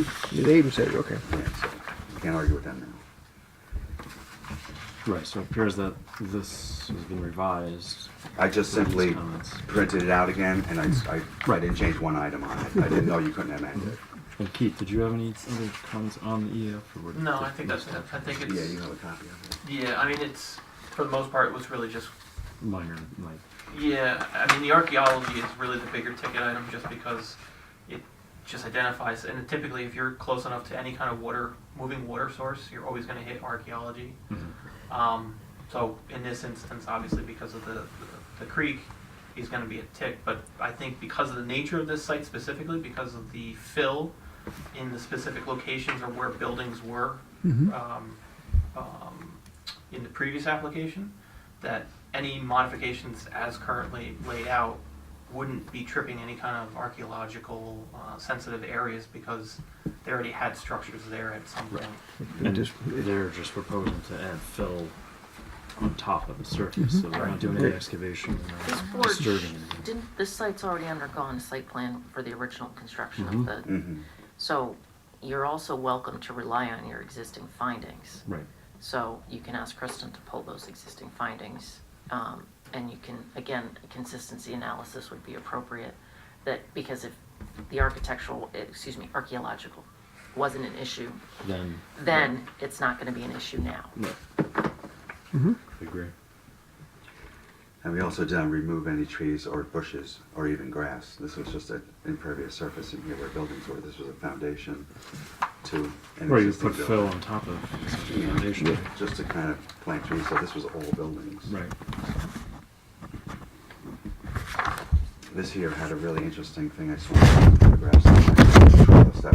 Mm-hmm. They even said, okay. Yeah, so you can't argue with them now. Right, so it appears that this has been revised. I just with these simply comments. printed it out again, and I didn't change one item on it. I didn't know you couldn't amend it. And Keith, did you have any other comments on the EAF? Or were- No, I think that's it. I think it's. Yeah, you have a copy of it. Yeah, I mean, it's, for the most part, it was really just, Minor, like, yeah, I mean, the archaeology is really the bigger ticket item just because it just identifies, and typically if you're close enough to any kind of moving water source, you're always gonna hit archaeology. So in this instance, obviously because of the creek, he's gonna be a tick, but I think because of the nature of this site specifically, because of the fill in the specific locations or where buildings were, in the previous application, that any modifications as currently laid out wouldn't be tripping any kind of archaeological sensitive areas because they already had structures there at some point. And they're just proposing to add fill on top of the surface, so they're not doing any excavation, This they're not board, disturbing anything. didn't, this site's already undergone a site plan for the original construction of the, Mhm. so you're also welcome to rely on your existing findings. Right. So you can ask Kristen to pull those existing findings, and you can, again, a consistency analysis would be appropriate. That, because if the archaeological wasn't an issue, then it's not gonna be an issue now. I agree. And we also didn't remove any trees or bushes or even grass. This was just an impervious surface in here where buildings were. This was a foundation to an Where you existing put fill building. on top of the foundation. Yeah, just to kind of plant trees, so this was all buildings. Right. This here had a really interesting thing. I just want to photographs that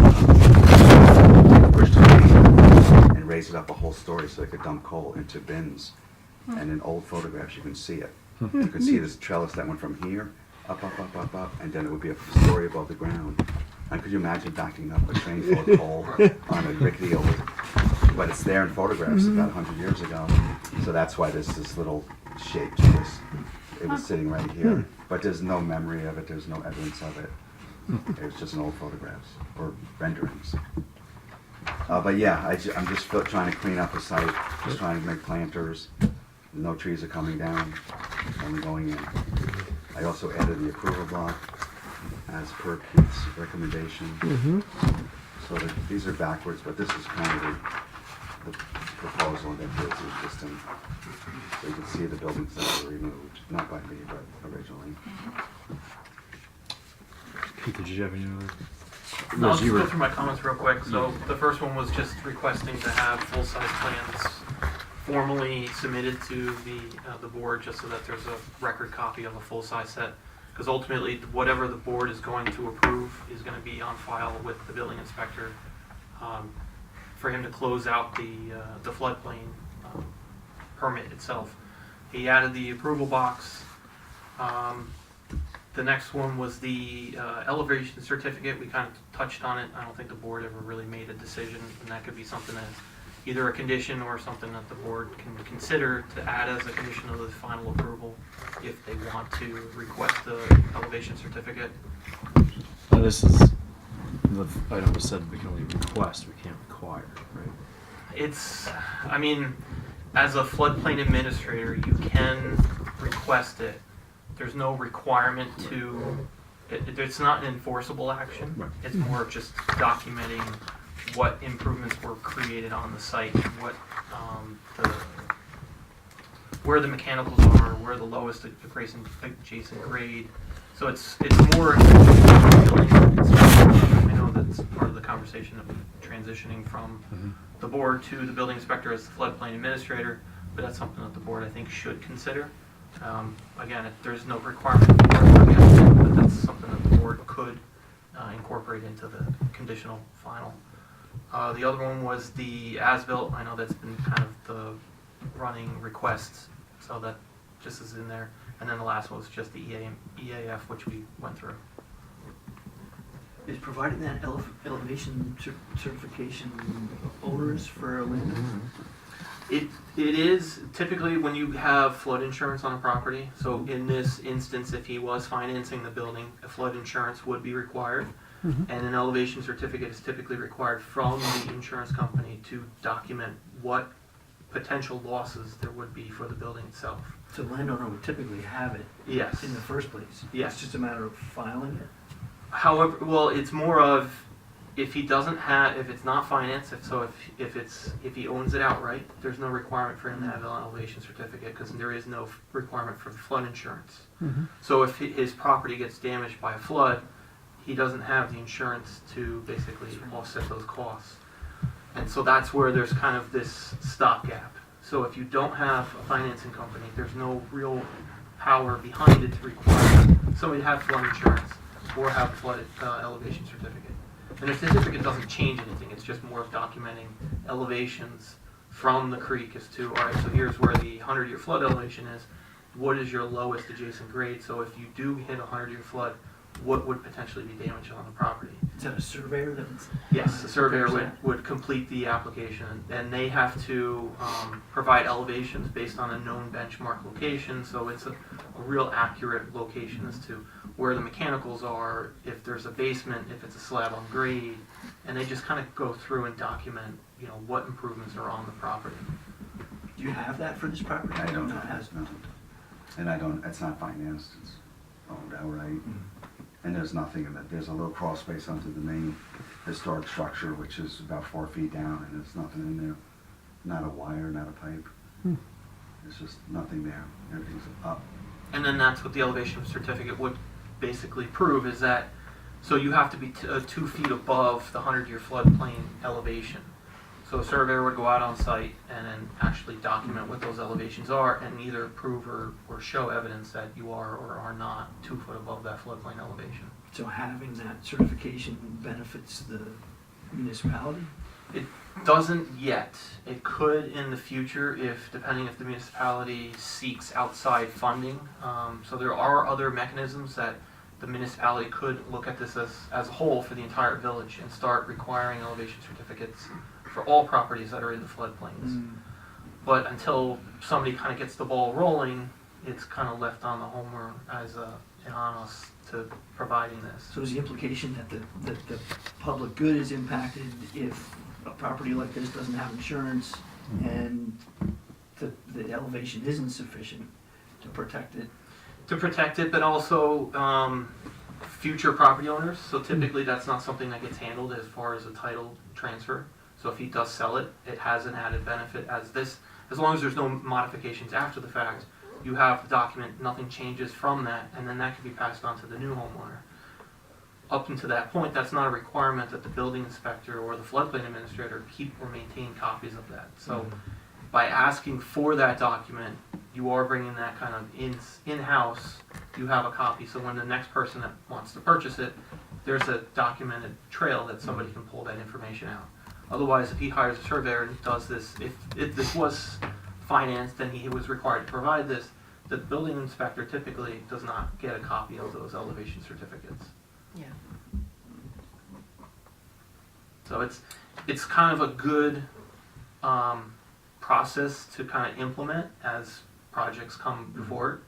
pushed it and raised it up a whole story so they could dump coal into bins. And in old photographs, you can see it. You can see this trellis that went from here up, and then it would be a story above the ground. And could you imagine backing up a train full of coal on a rickety old? But it's there in photographs about 100 years ago. So that's why there's this little shape to this. It was sitting right here, but there's no memory of it. There's no evidence of it. It was just an old photographs or renderings. But yeah, I'm just trying to clean up the site, just trying to make planters. No trees are coming down, only going in. I also added the approval block as per Keith's recommendation. So these are backwards, but this is kind of the proposal that is existing. So you can see the buildings that were removed, not by me, but originally. Pete, did you have any other? I'll just go through my comments real quick. So the first one was just requesting to have full-size plans formally submitted to the board, just so that there's a record copy of a full-size set. Because ultimately, whatever the board is going to approve is going to be on file with the building inspector for him to close out the floodplain permit itself. He added the approval box. The next one was the elevation certificate. We kind of touched on it. I don't think the board ever really made a decision, and that could be something that's either a condition or something that the board can consider to add as a condition of the final approval if they want to request the elevation certificate. This is, the item was said we can only request, we can't require, right? It's, I mean, as a floodplain administrator, you can request it. There's no requirement to, it's not an enforceable action. Right. It's more of just documenting what improvements were created on the site, and what where the mechanicals are, where the lowest adjacent grade. So it's more. I know that's part of the conversation of transitioning from the board to the building inspector as the floodplain administrator, but that's something that the board, I think, should consider. Again, there's no requirement for it, but that's something that the board could incorporate into the conditional final. The other one was the as-built. I know that's been kind of the running request, so that just is in there. And then the last one was just the EAF, which we went through. Is providing that elevation certification onerous for a landowner? It is typically when you have flood insurance on a property. So in this instance, if he was financing the building, a flood insurance would be required. And an elevation certificate is typically required from the insurance company to document what potential losses there would be for the building itself. So the landowner would typically have it Yes. in the first place. Yes. It's just a matter of filing it. However, well, it's more of if he doesn't have, if it's not financed, if he owns it outright, there's no requirement for him to have an elevation certificate because there is no requirement for the flood insurance. So if his property gets damaged by a flood, he doesn't have the insurance to basically offset those costs. And so that's where there's kind of this stopgap. So if you don't have a financing company, there's no real power behind it to require somebody to have flood insurance or have a flood elevation certificate. And the certificate doesn't change anything, it's just more of documenting elevations from the creek as to, all right, so here's where the 100-year flood elevation is, what is your lowest adjacent grade? So if you do hit a 100-year flood, what would potentially be damaged on the property? Is that a surveyor that would? Yes, the surveyor prepares would complete the application, and they have to provide elevations based on a known benchmark location, so it's a real accurate location as to where the mechanicals are, if there's a basement, if it's a slab on grade, and they just kind of go through and document, you know, what improvements are on the property. Do you have that for this property? I don't No, know, it has. no. And I don't, it's not financed, it's owned outright. And there's nothing in it, there's a little crawl space under the main historic structure, which is about 4 feet down, and there's nothing in there. Not a wire, not a pipe. There's just nothing there, everything's up. And then that's what the elevation certificate would basically prove, is that, so you have to be 2 feet above the 100-year floodplain elevation. So a surveyor would go out on site and then actually document what those elevations are and either prove or show evidence that you are or are not 2 foot above that floodplain elevation. So having that certification benefits the municipality? It doesn't yet. It could in the future if, depending if the municipality seeks outside funding. So there are other mechanisms that the municipality could look at this as a whole for the entire village and start requiring elevation certificates for all properties that are in the floodplains. But until somebody kind of gets the ball rolling, it's kind of left on the homeowner as and on us to providing this. So is the implication that the public good is impacted if a property like this doesn't have insurance and the elevation isn't sufficient to protect it? To protect it, but also future property owners. So typically that's not something that gets handled as far as a title transfer. So if he does sell it, it has an added benefit as long as there's no modifications after the fact, you have the document, nothing changes from that, and then that can be passed on to the new homeowner. Up until that point, that's not a requirement that the building inspector or the floodplain administrator keep or maintain copies of that. So by asking for that document, you are bringing that kind of in-house, you have a copy, so when the next person that wants to purchase it, there's a documented trail that somebody can pull that information out. Otherwise, if he hires a surveyor and does this, if this was financed and he was required to provide this, the building inspector typically does not get a copy of those elevation certificates. Yeah. So it's kind of a good process to kind of implement as projects come before it.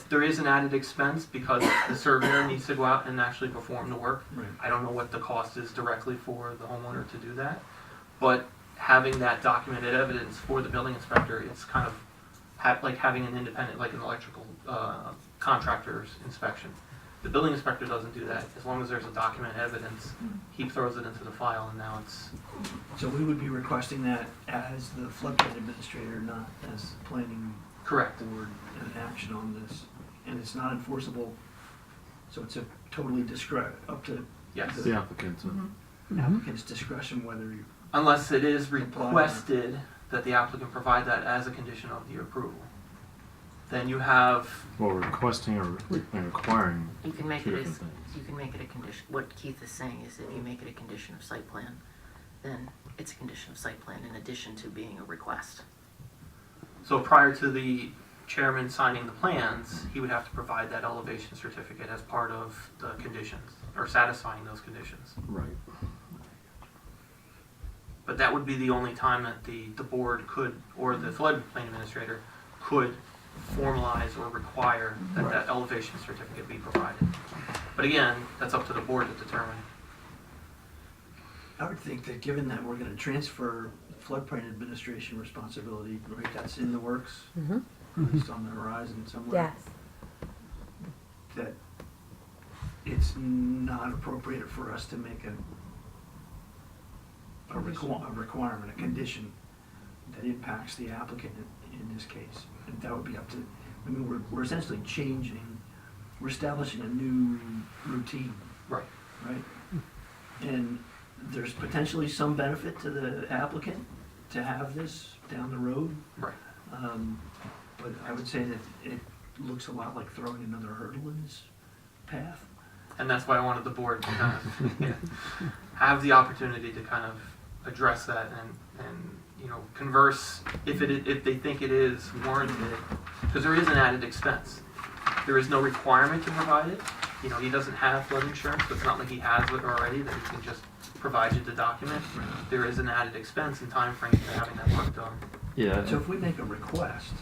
There is an added expense because the surveyor needs to go out and actually perform the work. Right. I don't know what the cost is directly for the homeowner to do that, but having that documented evidence for the building inspector, it's kind of like having an independent, like an electrical contractor's inspection. The building inspector doesn't do that. As long as there's a documented evidence, he throws it into the file, and now it's... So we would be requesting that as the floodplain administrator, not as the planning Correct. board an action on this. And it's not enforceable, so it's a totally up to Yes. The applicant. applicant's discretion whether you... Unless it is requested that the applicant provide that as a condition of the approval. Then you have... Well, requesting or requiring You can make two it different as, things. you can make it a condition, what Keith is saying is if you make it a condition of site plan, then it's a condition of site plan in addition to being a request. So prior to the chairman signing the plans, he would have to provide that elevation certificate as part of the conditions, or satisfying those conditions. Right. But that would be the only time that the board could, or the floodplain administrator could formalize or require that that elevation certificate be provided. But again, that's up to the board to determine. I would think that given that we're gonna transfer floodplain administration responsibility, right, that's in the works, it's on the horizon somewhere. Yes. That it's not appropriate for us to make a requirement, a condition that impacts the applicant in this case. And that would be up to, I mean, we're essentially we're establishing a new routine, Right. right? And there's potentially some benefit to the applicant to have this down the road. Right. But I would say that it looks a lot like throwing another hurdle in his path. And that's why I wanted the board to kind of have the opportunity to kind of address that and converse if they think it is warranted, because there is an added expense. There is no requirement to provide it. He doesn't have flood insurance, but it's not like he has it already that he can just provide you the document. There is an added expense and time frame to having that work done. Yeah. So if we make a request,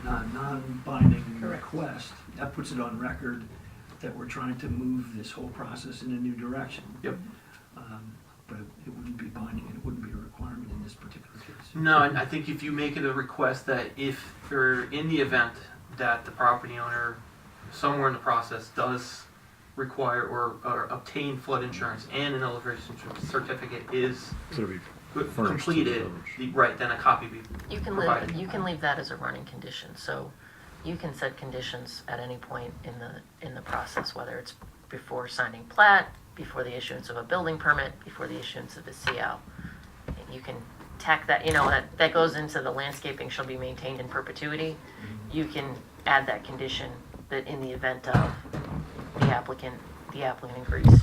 non-binding Correct. request, that puts it on record that we're trying to move this whole process in a new direction. Yep. But it wouldn't be binding, and it wouldn't be a requirement in this particular case. No, I think if you make it a request that if, or in the event that the property owner, somewhere in the process, does require or obtain flood insurance and an elevation certificate is So it'll be furnished to the completed, village. right, then a copy be You can provided. you can leave that as a running condition, so you can set conditions at any point in the process, whether it's before signing plat, before the issuance of a building permit, before the issuance of a CO. You can tack that, that goes into the landscaping shall be maintained in perpetuity. You can add that condition that in the event of the applicant agrees.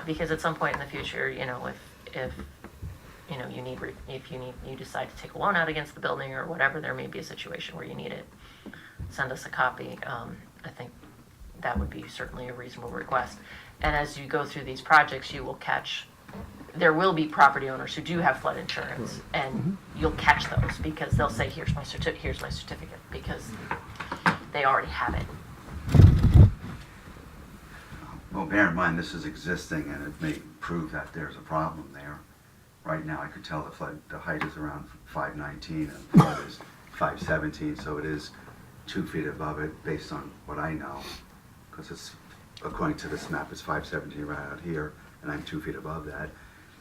Because at some point in the future, if you decide to take a loan out against the building or whatever, there may be a situation where you need it. Send us a copy. I think that would be certainly a reasonable request. And as you go through these projects, you will there will be property owners who do have flood insurance, and you'll catch those because they'll say, here's my certificate, because they already have it. Well, bear in mind, this is existing, and it may prove that there's a problem there. Right now, I could tell the height is around 519, and the flood is 517, so it is 2 feet above it, based on what I know, because it's, according to this map, it's 517 right out here, and I'm 2 feet above that.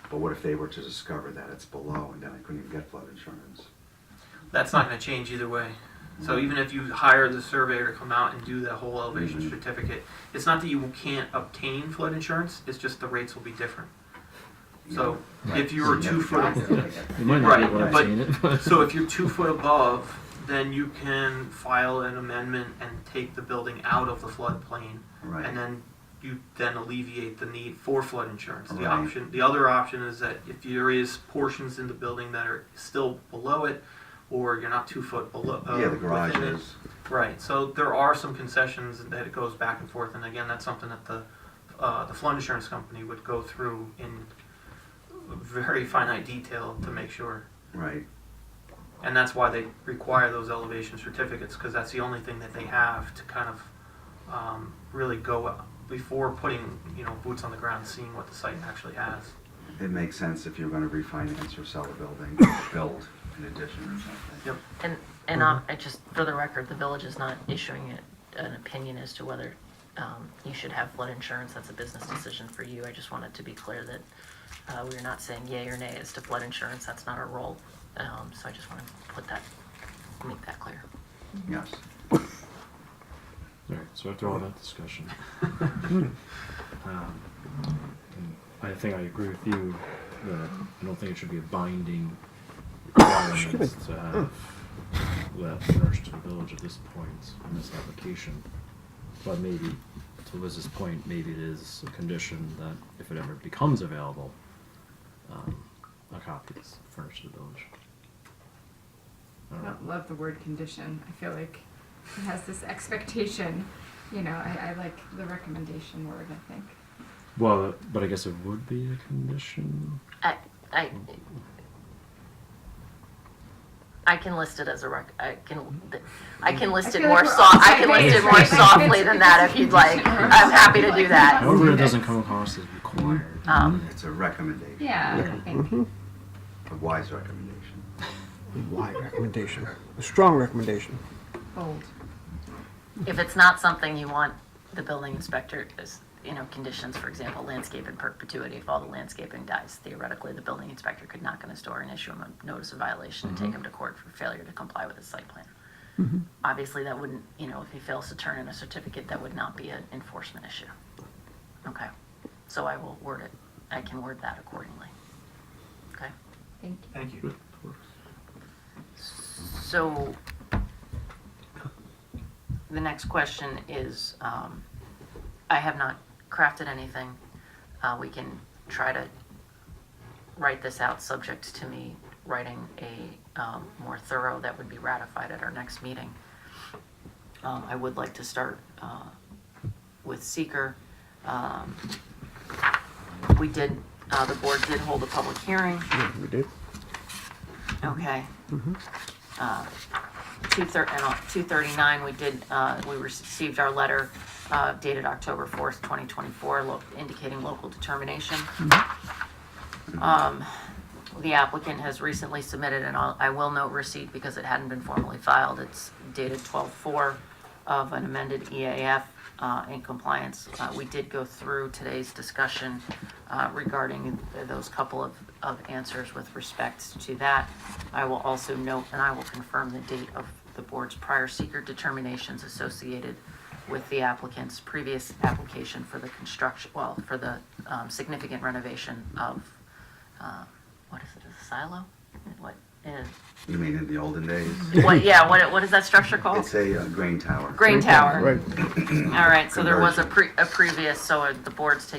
But what if they were to discover that it's below, and then I couldn't even get flood insurance? That's not going to change either way. So even if you hire the surveyor to come out and do that whole elevation certificate, it's not that you can't obtain flood insurance, it's just the rates will be different. So if you were 2 foot, You might not be able to right, obtain it. but so if you're 2 foot above, then you can file an amendment and take the building out of the floodplain, Right. and then you then alleviate the need for flood insurance. Right. The other option is that if there is portions in the building that are still below it, or you're not 2 foot below. Yeah, the garage within it. is. Right, so there are some concessions that it goes back and forth, and again, that's something that the flood insurance company would go through in very finite detail to make sure. Right. And that's why they require those elevation certificates, because that's the only thing that they have to kind of really go before putting, boots on the ground, seeing what the site actually has. It makes sense if you're going to refinance or sell a building, build an addition or something. Yep. And I just, for the record, the village is not issuing an opinion as to whether you should have flood insurance. That's a business decision for you. I just wanted to be clear that we're not saying yay or nay as to flood insurance. That's not our role. So I just want to make that clear. Yes. All right, so after all that discussion, I think I agree with you that I don't think it should be a binding requirement to have that furnished to the village at this point in this application. But maybe, to Liz's point, maybe it is a condition that if it ever becomes available, a copy is furnished to the village. I don't love the word condition. I feel like it has this expectation. I like the recommendation word, I think. Well, but I guess it would be a condition. I can list it as a I can list I it feel more like we're I can list it more softly than that if you'd like. I'm happy to do that. However, it doesn't come across as required. It's a recommendation. Yeah, I think. A wise recommendation. Why recommendation? A strong recommendation. Bold. If it's not something you want the building inspector, conditions, for example, landscape in perpetuity, if all the landscaping dies, theoretically, the building inspector could knock on his door and issue him a notice of violation and take him to court for failure to comply with his site plan. Obviously, that wouldn't, if he fails to turn in a certificate, that would not be an enforcement issue. Okay, so I will word it, I can word that accordingly. Okay? Thank you. Thank you. So, the next question is, I have not crafted anything. We can try to write this out subject to me writing a more thorough that would be ratified at our next meeting. I would like to start with seeker. We did, the board did hold a public hearing. Yeah, we did. Okay. 239, we received our letter dated October 4th, 2024, indicating local determination. The applicant has recently submitted, and I will note receipt because it hadn't been formally filed. It's dated 12/4 of an amended EAF in compliance. We did go through today's discussion regarding those couple of answers with respect to that. I will also note, and I will confirm the date of the board's prior seeker determinations associated with the applicant's previous application for the construction, for the significant renovation of, what is it, a silo? What is? You mean in the olden days? What is that structure called? It's a grain tower. Grain tower. Right. All right, so there was a previous, so the board's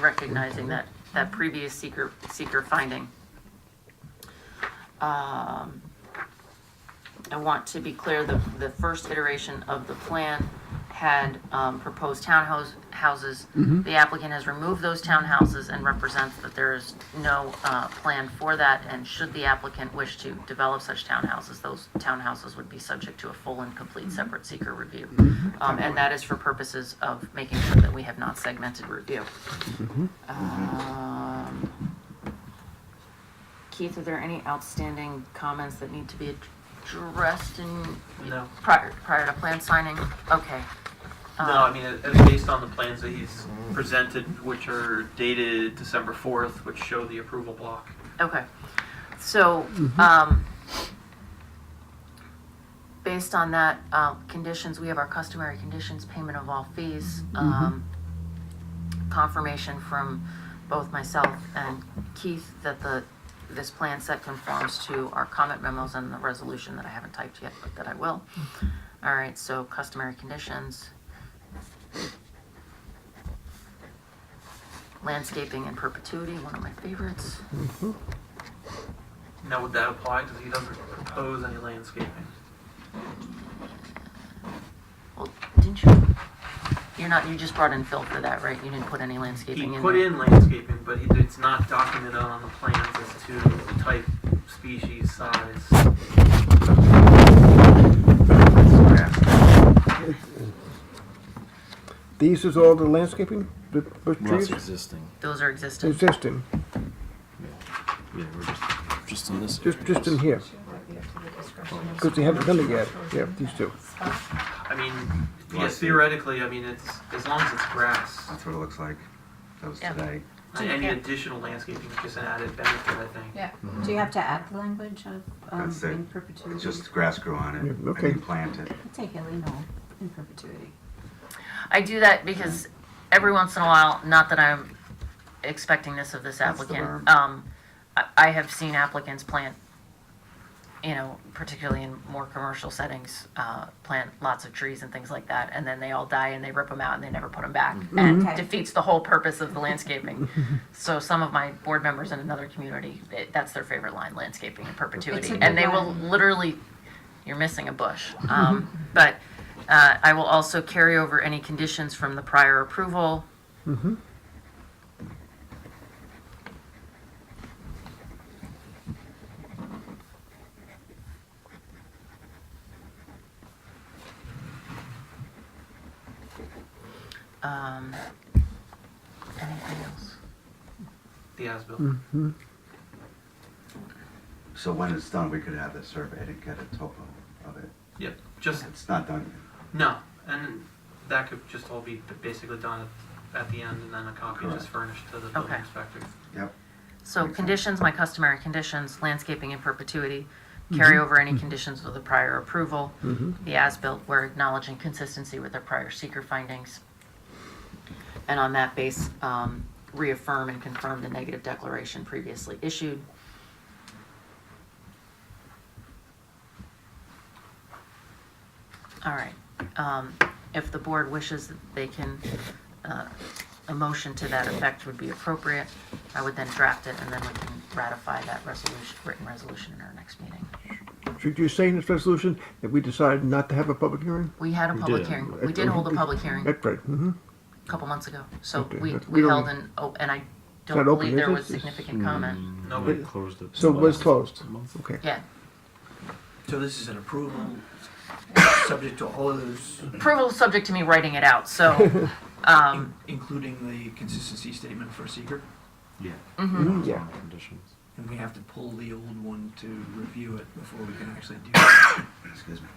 recognizing that previous seeker finding. I want to be clear, the first iteration of the plan had proposed townhouses. The applicant has removed those townhouses and represents that there is no plan for that, and should the applicant wish to develop such townhouses, those townhouses would be subject to a full and complete separate seeker review. And that is for purposes of making sure that we have not segmented review. Keith, are there any outstanding comments that need to be addressed No. prior to plan signing? Okay. No, I mean, it's based on the plans that he's presented, which are dated December 4th, which show the approval block. Okay. So, based on that, conditions, we have our customary conditions, payment of all fees, confirmation from both myself and Keith that this plan set conforms to our comment memos and the resolution that I haven't typed yet, but that I will. All right, so customary conditions. Landscaping in perpetuity, one of my favorites. Now, would that apply? Because he doesn't propose any landscaping. Well, didn't you? You just brought in Phil for that, right? You didn't put any landscaping He in put there? in landscaping, but it's not documented on the plans as to the type, species, size. These is all the landscaping, the bush Well, that's trees? existing. Those are existing. Existing, Yeah, we're just in this. just in here, because they haven't done it yet. Yeah, these two. I mean, yes, theoretically, I mean, it's, as long as it's grass. That's what it looks like. That was Yeah. today. Any additional landscaping is just an added benefit, I think. Yeah. Do you have to add the language of That's it. in perpetuity? It's just grass grew on it, Yeah, and okay. they planted. I take it, no, in perpetuity. I do that because every once in a while, not that I'm expecting this of this That's the applicant, verb. I have seen applicants plant, particularly in more commercial settings, plant lots of trees and things like that, and then they all die and they rip them out and they never put them back. And Okay. defeats the whole purpose of the landscaping. So some of my board members in another community, that's their favorite line, landscaping in perpetuity. It's a And they good will one. literally, you're missing a bush. But I will also carry over any conditions from the prior approval. Anything else? The as-built. So when it's done, we could have it surveyed and get a topo of it. Yep, just, It's not done no, and that could just all be basically done at the end, and then a copy Correct. just furnished to the building Okay. inspector. yet. Yep. So Makes conditions, my customary conditions, landscaping in perpetuity, carry over any conditions of the prior approval. The as-built, we're acknowledging consistency with our prior seeker findings. And on that base, reaffirm and confirm the negative declaration previously issued. All right, if the board wishes, they can a motion to that effect would be appropriate. I would then draft it, and then we can ratify that resolution, written resolution in our next meeting. Should you say in this resolution that we decided not to have a public hearing? We had a We public did. hearing. We did hold a public hearing a That's right. Mm-hmm. couple months ago. So Okay. we We don't- held and I don't not open, believe there is it? was significant comment. Nobody closed it. So it was last closed. month. Okay. Yeah. So this is an approval, subject to all of those, Approval subject to me writing it out, so, including the consistency statement for seeker? Yeah. mhm. Yeah. Conditions. And we have to pull the old one to review it before we can actually do it. Excuse me.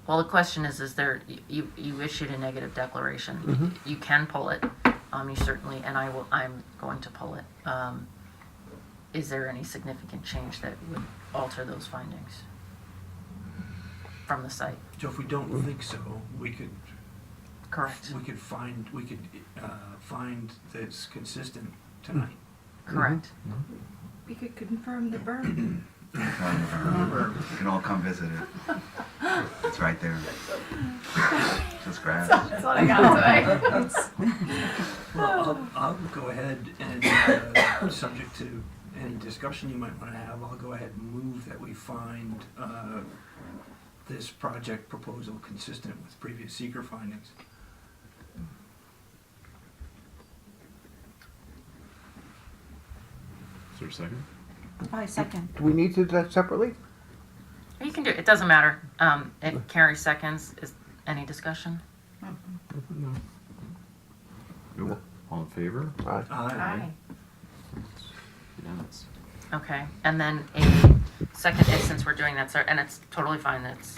Well, the question is there, you issued a negative declaration. You can pull it, you certainly, and I'm going to pull it. Is there any significant change that would alter those findings from the site? So if we don't think so, we could Correct, find that it's consistent tonight. correct. We could confirm the burn. You can all come visit it. It's right there. Just grab it. That's what I got today. Well, I'll go ahead and, subject to any discussion you might want to have, I'll go ahead and move that we find this project proposal consistent with previous seeker findings. Is there a second? Probably second. Do we need to do that separately? You can do it, it doesn't matter. It carries seconds. Is any discussion? Nope. All in favor? Aye. Aye. Unanimous. Okay, and then a second, since we're doing that, sir, and it's totally fine, it's,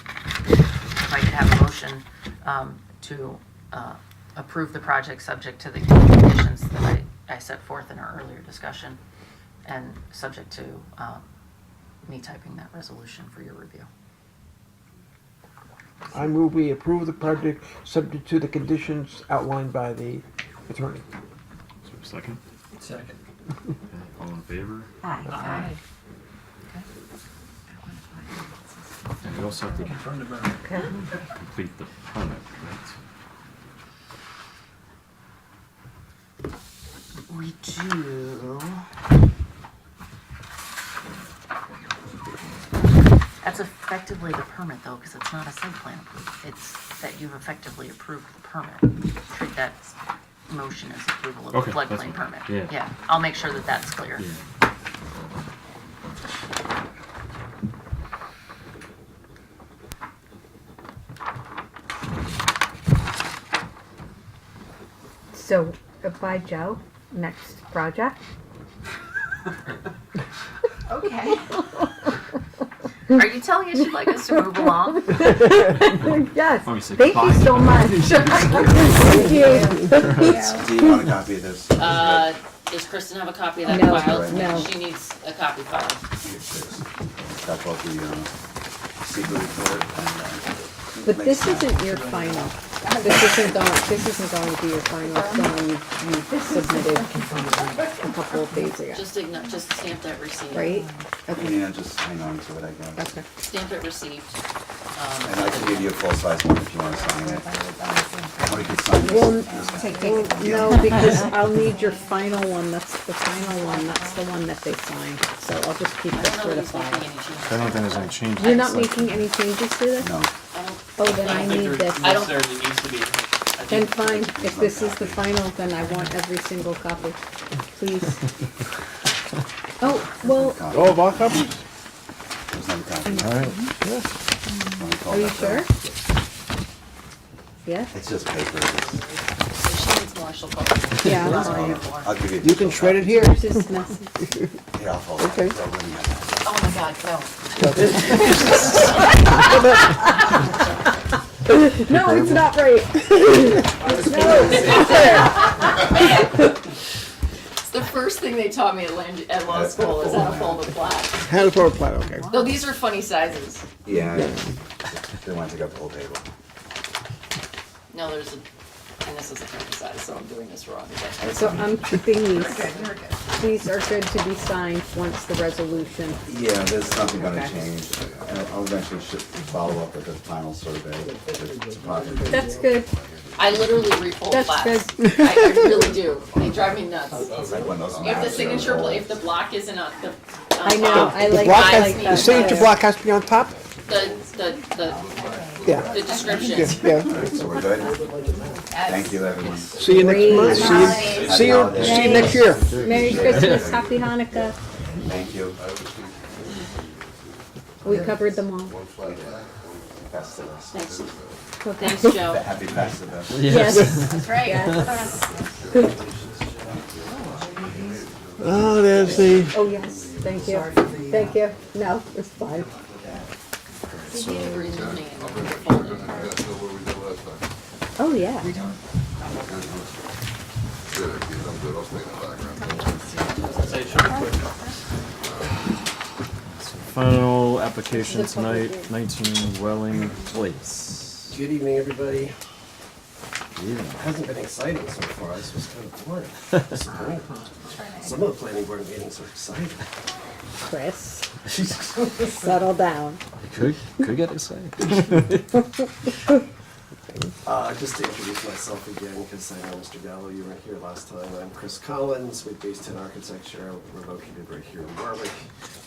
if I could have a motion to approve the project subject to the conditions that I set forth in our earlier discussion, and subject to me typing that resolution for your review. I move we approve the project subject to the conditions outlined by the attorney. Is there a second? Second. Okay. All in favor? Aye. Aye. And we also have to Confirm the burn. complete the permit, right? We do. That's effectively the permit though, because it's not a site plan approval. It's that you've effectively approved the permit. Treat that motion as approval of the Okay, that's floodplain fine. permit. Yeah. I'll make sure that that's clear. Yeah. So, by Joe, next project? Okay. Are you telling us you'd like us to move along? Yes, Let me say thank you goodbye. so much. Thank you. Do you want a copy of this? Does Kristen have a copy of that No, file? no. She needs a copy filed. Got both the secret report and. But this isn't your final. This isn't going to be your final, it's the one you submitted a couple of days ago, Just stamp that receipt. right? Okay, Yeah, just hang on to it, I guess. okay. Stamp it received. And I can give you a full-size one if you want to sign it. Or you can sign this. Well, no, because I'll need your final one, that's the final one, that's the one that they signed, so I'll just keep I this don't for know the if he's making file. any changes. I don't think there's any changes. You're not making any changes to this? No. Oh, then I need this. I don't. There needs to be. I Then think fine, if this is the final, then I want every single copy, please. Oh, well, Oh, of all copies? There's no copy. All right. Wanna call are you that sure? back? Yes? It's just paper. If she needs more, she'll call it. Yeah, It's- I'll I'll give you. You can shred it here. Yours is messy. Yeah, I'll hold it. Okay. Throw it in there. Oh my God, no. No, it's not right. It's the first thing they taught me at law school is how to fold a plat. Hand it for a plat, okay. No, these are funny sizes. Yeah, they want to take up the whole table. No, there's And this is a family size, so I'm doing this wrong. So I'm keeping You're these. good, you're good. These are good to be signed once the resolution. Yeah, there's nothing gonna Okay. change. I'll eventually follow up with the final survey. It's a project. That's good. I literally refold That's plats. good. I really do. They drive me nuts. It's like one of those If the maps, signature, so- if the block isn't on the. I know, I The like, block I has, like the that. signature better. block has to be on top? The Yeah. description. Yeah. So we're good? Thank you, everyone. See you next month. See you next year. Merry Christmas, Happy Hanukkah. Thank you. We covered them all. Festivus. Thanks. Okay. Thanks, Joe. Happy Festivus. Yes. That's right. Yes. Oh, there's the, Oh, yes, thank you. Thank you. No, it's fine. Did you agree with me and fold it? Oh, yeah. Say it should be quick. Final application tonight, 19 Welling Place. Good evening, everybody. Yeah. Hasn't been exciting so far. This was kind of boring. Disappointing. Some of the planning board meetings are exciting. Chris, settle down. Could get excited. Just to introduce myself again, because I know Mr. Gallo, you weren't here last time. I'm Chris Collins with Base 10 Architecture. We're located right here in Warwick.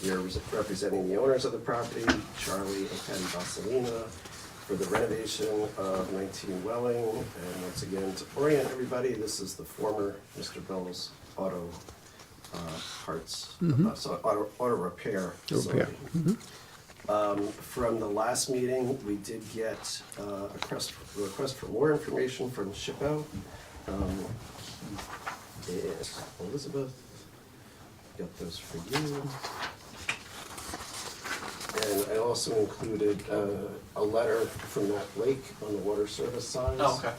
We are representing the owners of the property, Charlie and Patty Vassalina, for the renovation of 19 Welling. And once again, to orient everybody, this is the former Mr. Bell's auto parts, so auto repair facility. From the last meeting, we did get a request for more information from SHPO. Elizabeth, got those for you. And I also included a letter from Matt Lake on the water service side. Oh, okay.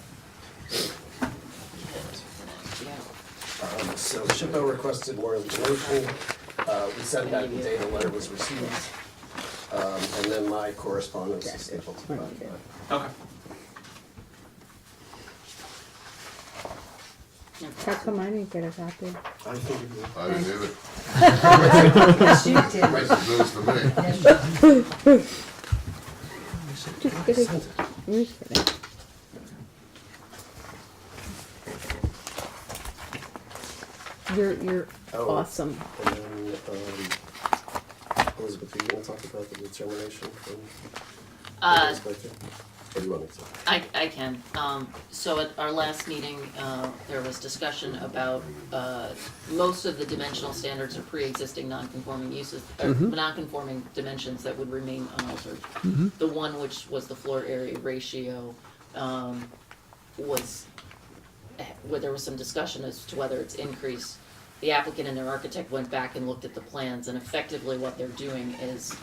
So SHPO requested more information. We sent that the day the letter was received. And then my correspondence is stapled to the back. Okay. How come I didn't get a copy? I think you I didn't either. Yes, you did. Makes it news to me. Just kidding. I'm just kidding. You're Oh. awesome. And then, Elizabeth, are you gonna talk about the determination from the inspector? Or do you want me to? I can. So at our last meeting, there was discussion about, most of the dimensional standards are pre-existing non-conforming uses, or non-conforming dimensions that would remain unaltered. The one which was the floor area ratio, was, where there was some discussion as to whether it's increased. The applicant and their architect went back and looked at the plans, and effectively what they're doing is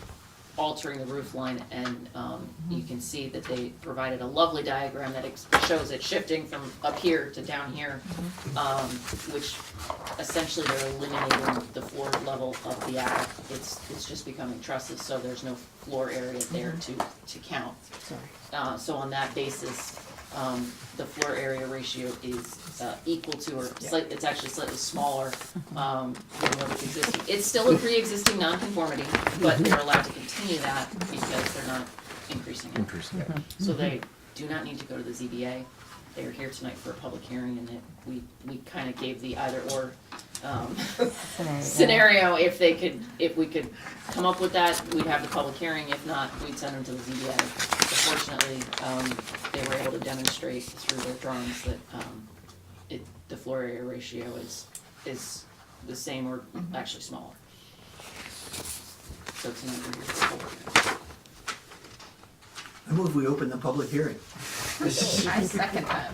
altering the roof line, and you can see that they provided a lovely diagram that shows it shifting from up here to down here, which essentially they're eliminating the floor level of the attic. It's just becoming trusses, so there's no floor area there to count. Sorry. So on that basis, the floor area ratio is equal to, or it's actually slightly smaller than what is existing. It's still a pre-existing nonconformity, but they're allowed to continue that because they're not increasing it. So they do not need to go to the ZBA. They are here tonight for a public hearing, and we kind of gave the either or scenario. If we could come up with that, we'd have the public hearing. If not, we'd send them to the ZBA. Fortunately, they were able to demonstrate through their drawings that the floor area ratio is the same or actually smaller. So tonight we're here for the public. I move we open the public hearing. I second that.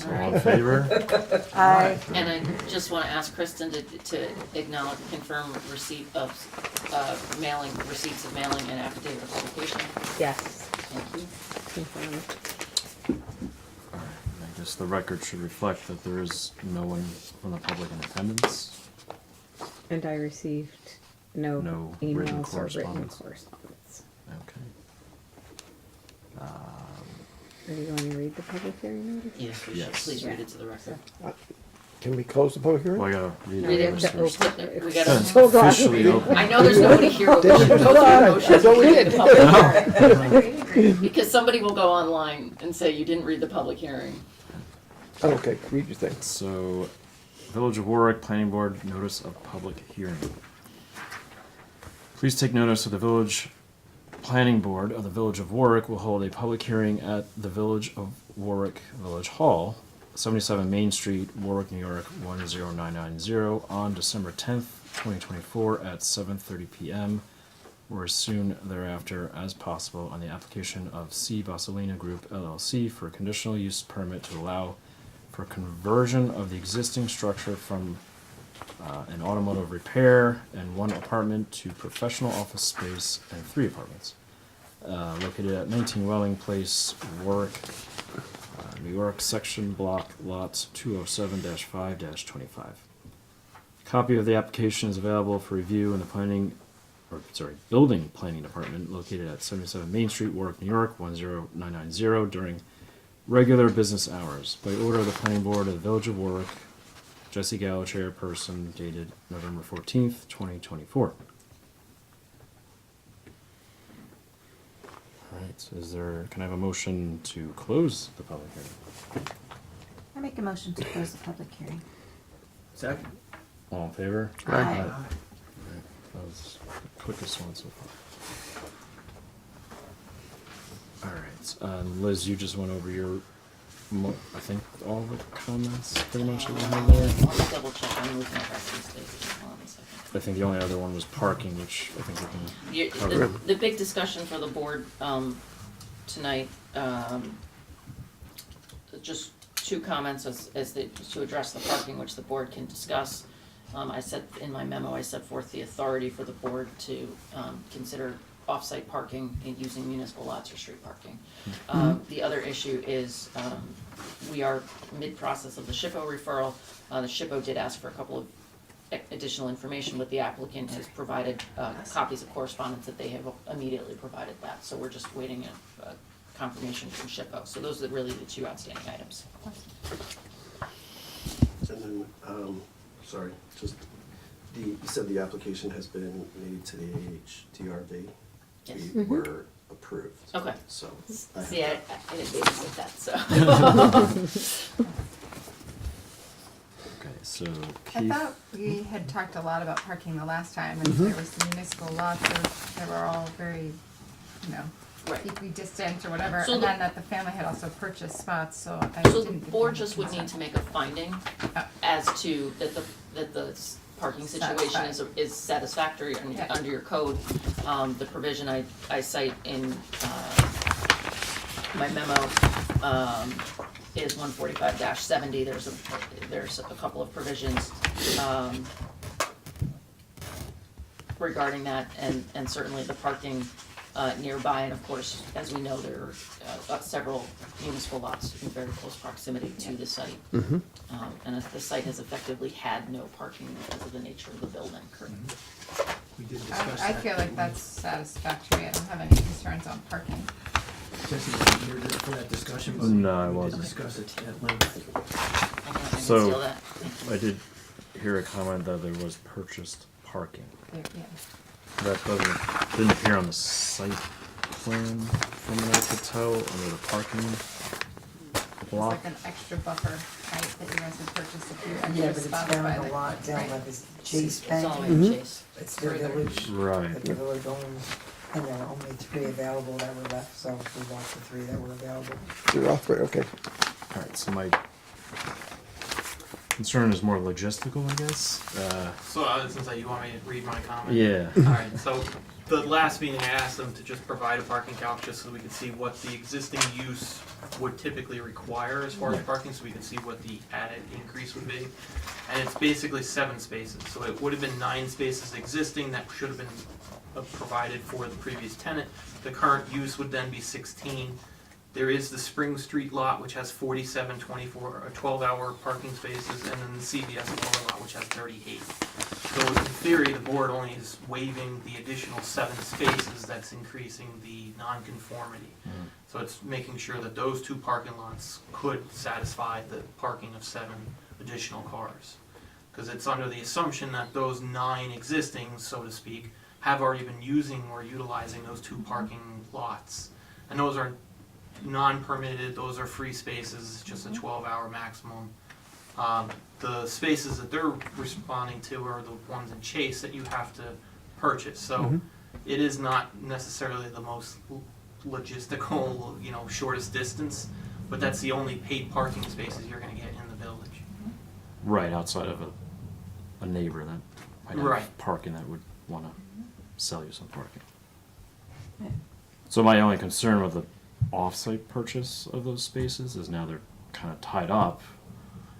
All in favor? Aye. And I just want to ask Kristen to acknowledge, confirm receipt of receipts of mailing and affidavit of publication. Yes. Thank you. Confirmed. I guess the record should reflect that there is no one from the public in attendance. And I received no No written emails or written correspondence. correspondence. Okay. So do you wanna read the public hearing notice? Yes, we should, Yes. please read it to the record. Can we close the public hearing? Well, I gotta read Read the it. notice first. We gotta, Hold on. Officially open. I know there's nobody here, but we should go through the motions. That's what we to read did. the public hearing. Because somebody will go online and say you didn't read the public hearing. Okay, read your thing. So, Village of Warwick Planning Board Notice of Public Hearing. Please take notice of the Village Planning Board of the Village of Warwick will hold a public hearing at the Village of Warwick Village Hall, 77 Main Street, Warwick, New York 10990 on December 10th, 2024 at 7:30 p.m. or as soon thereafter as possible on the application of C. Basilina Group LLC for a conditional use permit to allow for conversion of the existing structure from an automotive repair and 1 apartment to professional office space and 3 apartments. Located at 19 Welling Place, Warwick, New York, section block lots 207-5-25. Copy of the application is available for review in the building planning department located at 77 Main Street, Warwick, New York 10990 during regular business hours. By order of the planning board of the Village of Warwick, Jesse Gallo, chairperson, dated November 14th, 2024. All right, can I have a motion to close the public hearing? I make a motion to close the public hearing. Second. All in favor? Aye. All right, that was the quickest one so far. All right, Liz, you just went over your, I think, all the comments pretty much that we have there. Let me double check, I'm looking at these days. Hold on a second. I think the only other one was parking, which I think we can cover. The big discussion for the board tonight, just 2 comments to address the parking, which the board can discuss. I said in my memo, I set forth the authority for the board to consider off-site parking and using municipal lots or street parking. The other issue is we are mid-process of the SHPO referral. The SHPO did ask for a couple of additional information, but the applicant has provided copies of correspondence that they have immediately provided that. So we're just waiting a confirmation from SHPO. So those are really the 2 outstanding items. And then, sorry, just, you said the application has been made to the AHDRB. Yes. We were approved. Okay. So. See, I didn't babysit that, so. Okay, so I Keith, thought we had talked a lot about parking the last time, and there was the municipal lots that were all very, Right. equidistant or whatever, So and the- then that the family had also purchased spots, so I So didn't. the board just would need to make a finding as to that the parking situation is satisfactory Yeah. under your code. The provision I cite in my memo is 145-70. There's a couple of provisions regarding that, and certainly the parking nearby, and of course, as we know, there are several municipal lots in very close proximity to the site. And the site has effectively had no parking because of the nature of the building. We did discuss I that. feel like that's satisfactory, I don't have any concerns on parking. Jesse, wasn't here for that discussion, but No, I we did wasn't. discuss it at length. I can So- steal that. I did hear a comment that there was purchased parking. Yeah. That didn't appear on the site plan from what I could tell under the parking It's block. like an extra buffer, right, that you guys had purchased if you Yeah, ended but up it's spotted down by the the. lot, down by this Chase It's Bank. all in Chase. It's the Further. village, Right. that the village owns, and there were only 3 available that were left, so we bought the 3 that were available. You're off, right, okay. All right, so my concern is more logistical, I guess. So since you want me to read my comment? Yeah. Alright, so the last meeting I asked them to just provide a parking calc just so we could see what the existing use would typically require as far as parking, so we could see what the added increase would be. And it's basically 7 spaces, so it would have been 9 spaces existing that should have been provided for the previous tenant. The current use would then be 16. There is the Spring Street lot, which has 47 12-hour parking spaces, and then the CVS lower lot, which has 38. So in theory, the board only is waiving the additional 7 spaces that's increasing the nonconformity. So it's making sure that those 2 parking lots could satisfy the parking of 7 additional cars. Because it's under the assumption that those 9 existing, so to speak, have already been using or utilizing those 2 parking lots. And those are non-permitted, those are free spaces, it's just a 12-hour maximum. The spaces that they're responding to are the ones in Chase that you have to purchase. So it is not necessarily the most logistical, shortest distance, but that's the only paid parking spaces you're gonna get in the village. Right, outside of a neighbor that might have Right. parking that would wanna sell you some parking. Yeah. So my only concern with the off-site purchase of those spaces is now they're kinda tied up.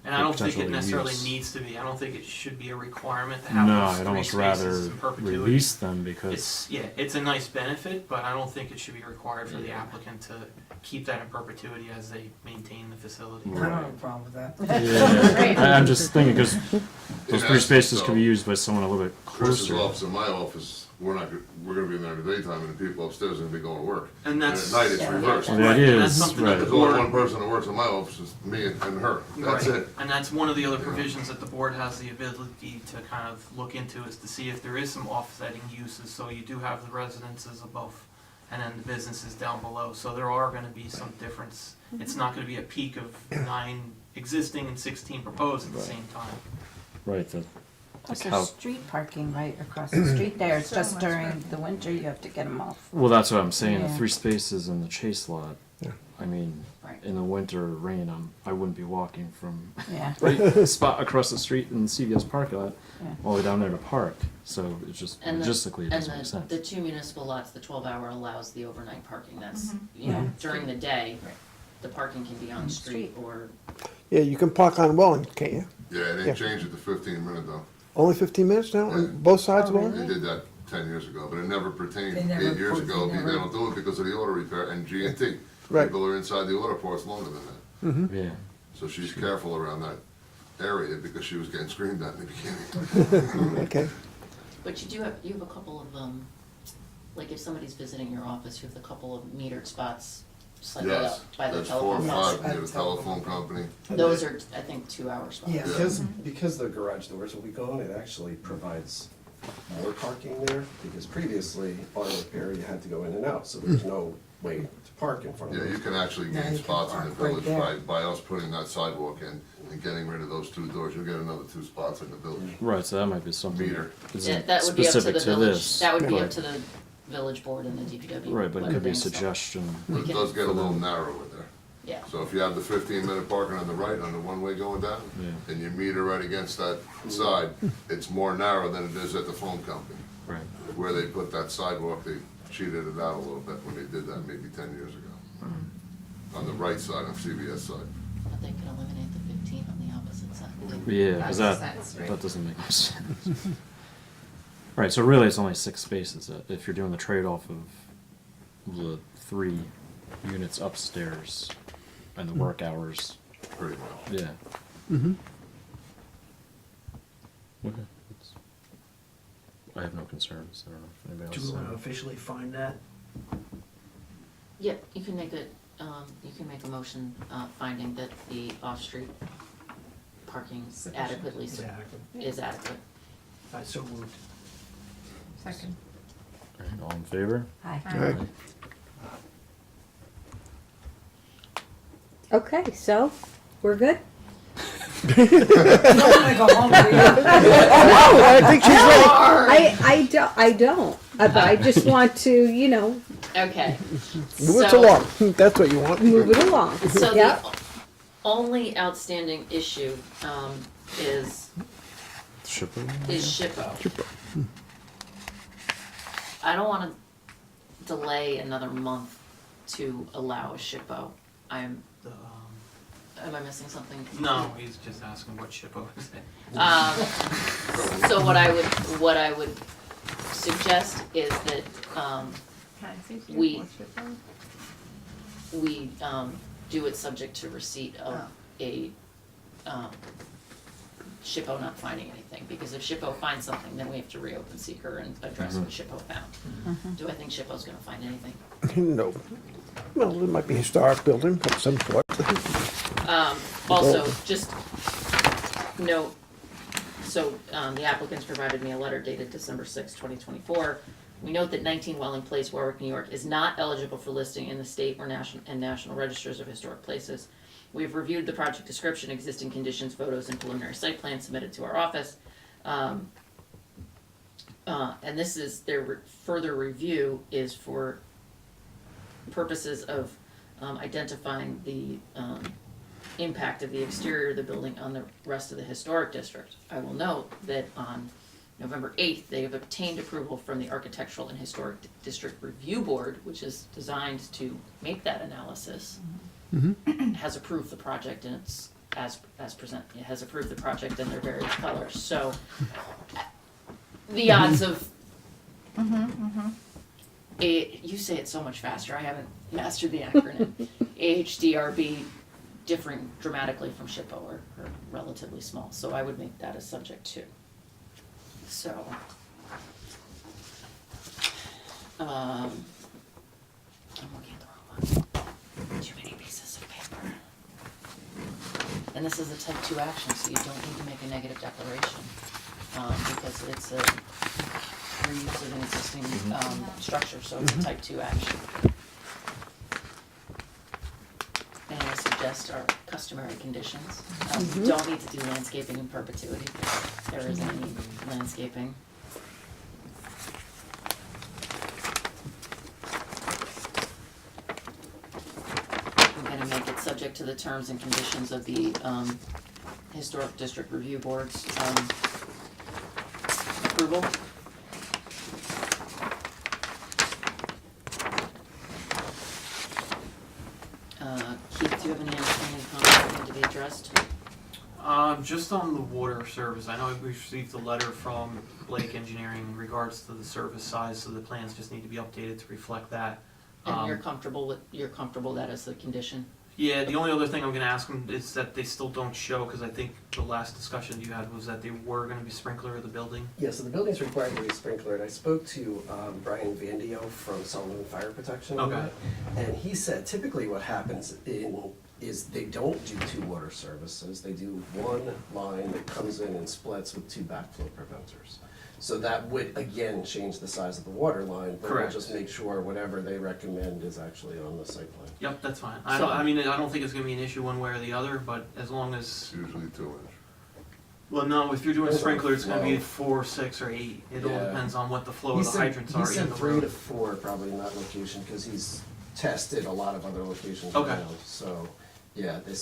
And I for don't think it potential necessarily use. needs to be, I don't think it should be a requirement to have No, those I'd 3 almost spaces rather in perpetuity. release them because, It's, yeah, it's a nice benefit, but I don't think it should be required for the applicant to keep that in perpetuity as they maintain the facility. I don't have a problem with that. yeah, I'm just thinking, because those In 3 essence, spaces could though, be used by someone a little bit Chris's closer. office and my office, we're gonna be in there in the daytime, and the people upstairs are gonna be going to work. And that's. at night it's yeah, reversed. Well, the idea and that's is, something that right. the There's only board- one person that works in my office, is me and her, that's Right. it. And that's one of the other provisions that the board has the ability to kind of look into, is to see if there is some offsetting uses. So you do have the residences above and then the businesses down below. So there are gonna be some difference. It's not gonna be a peak of 9 existing and 16 proposed at the same time. Right, Plus like there's how, street parking right across the street there. It's So just much during parking. the winter you have to get them off. well, that's what I'm saying, the Yeah. 3 spaces in the Chase lot. Yeah. I mean, Right. in the winter rain, I wouldn't be walking from Yeah. right spot across the street in the CVS parking lot Yeah. all the way down there to park. So it's just And the- logistically it and doesn't make sense. the 2 municipal lots, the 12-hour allows the overnight parking, that's, Mhm. Yeah. during the day, Right. the parking can be on On the the street or, Yeah, you can park on Welland, can't you? Yeah, they Yeah. changed it to 15 minute though. Only 15 minutes now Yeah. on both sides of Oh, Welland? They did that 10 years ago, but it never pertained They never 8 years put- ago. they They never- don't do it because of the auto repair and G&T. Right. People are inside the auto parts longer than that. Yeah. So she's careful around that area because she was getting screamed at in the beginning. Okay. but you have a couple of, like if somebody's visiting your office, you have a couple of metered spots slightly Yes, up by the that's 4 or telephone. Yes. 5 near the telephone company. Those are, I think, 2-hour spots. Yeah. Because the garage doors will be gone, it actually provides more parking there, because previously, auto repair, you had to go in and out, so there's no way to park in front of Yeah, it. you can actually Now gain you can spots in the park right village there. by us putting that sidewalk in and getting rid of those 2 doors. You'll get another 2 spots in the village. Right, so that might be something Meter. that Yeah, isn't that would be up to specific the to village, this. that would be but- up to the village board and the DPW. Right, but it whether could be a they install. suggestion. We It can- does get a little narrower there. Yeah, So if you have the 15-minute parking on the right on the one-way going down, Yeah. and you meter right against that side, it's more narrow than it is at the phone company. Right. Where they put that sidewalk, they cheated it out a little bit when they did that maybe 10 years ago. On the right side, on CVS side. but they could eliminate the 15 on the opposite side. Yeah, because That that, makes sense, right. that doesn't make much sense. Right, so really it's only 6 spaces if you're doing the trade-off of the 3 units upstairs and the work hours. Pretty much. Yeah. Mm-hmm. Okay. I have no concerns. I don't know if anybody Do else. we want to officially find that? Yeah, you can make a motion, finding that the off-street parking adequately, is adequate. So moved. Second. All right, all in favor? Hi. Right. Okay, so, we're good? I don't wanna go home, do you? No, I think she's ready. I don't, but I just want to, Okay. Move it So- along. That's what you want. move it along. So Yep. the only outstanding issue, is Shipper? SHPO. I don't wanna delay another month to allow a SHPO. Am I missing something? No, he's just asking what SHPO is. So what I would suggest is that, Can I say to you We- what's your phone? we, do it subject to receipt of a, SHPO not finding anything, because if SHPO finds something, then we have to reopen seeker and address what SHPO found. Do I think SHPO's gonna find anything? No. Well, it might be a historic building of some sort. Also, just note, so, the applicants provided me a letter dated December 6, 2024. We note that 19 Welling Place, Warwick, New York is not eligible for listing in the state or national registers of historic places. We have reviewed the project description, existing conditions, photos, and preliminary site plan submitted to our office. And this is, their further review is for purposes of identifying the impact of the exterior of the building on the rest of the historic district. I will note that on November 8th, they have obtained approval from the Architectural and Historic District Review Board, which is designed to make that analysis, has approved the project, and it's as present, it has approved the project in their various colors. So the odds of you say it so much faster, I haven't mastered the acronym. AHDRB differing dramatically from SHPO are relatively small, so I would make that a subject too. So, I'm looking at the wrong one. Too many pieces of paper. And this is a type 2 action, so you don't need to make a negative declaration, because it's a reuse of an existing, structure, so it's a type 2 action. And I suggest our customary conditions. You don't need to do landscaping in perpetuity, if there isn't any landscaping. I'm gonna make it subject to the terms and conditions of the, Historic District Review Board's, approval. Keith, do you have any comments that need to be addressed? Just on the water service, I know we received a letter from Blake Engineering in regards to the service size, so the plans just need to be updated to reflect that. And you're comfortable that as a condition? Yeah, the only other thing I'm gonna ask them is that they still don't show, because I think the last discussion you had was that they were gonna be sprinkler of the building. Yeah, so the building's required to be sprinklered. I spoke to Brian Vandio from Sullivan Fire Protection. Okay. And he said typically what happens is they don't do 2 water services. They do one line that comes in and splits with 2 backflow preventers. So that would, again, change the size of the water line, but we'll Correct. just make sure whatever they recommend is actually on the site plan. Yep, that's fine. So- I don't think it's gonna be an issue one way or the other, but as long as, Usually 2 inch. well, no, if you're doing Well, sprinkler, it's gonna be well- 4, 6, or 8. It all Yeah. depends on what the flow He of the said- hydrants are He in said the 3 to road. 4 probably in that location, because he's tested a lot of other locations Okay. around. So, yeah, he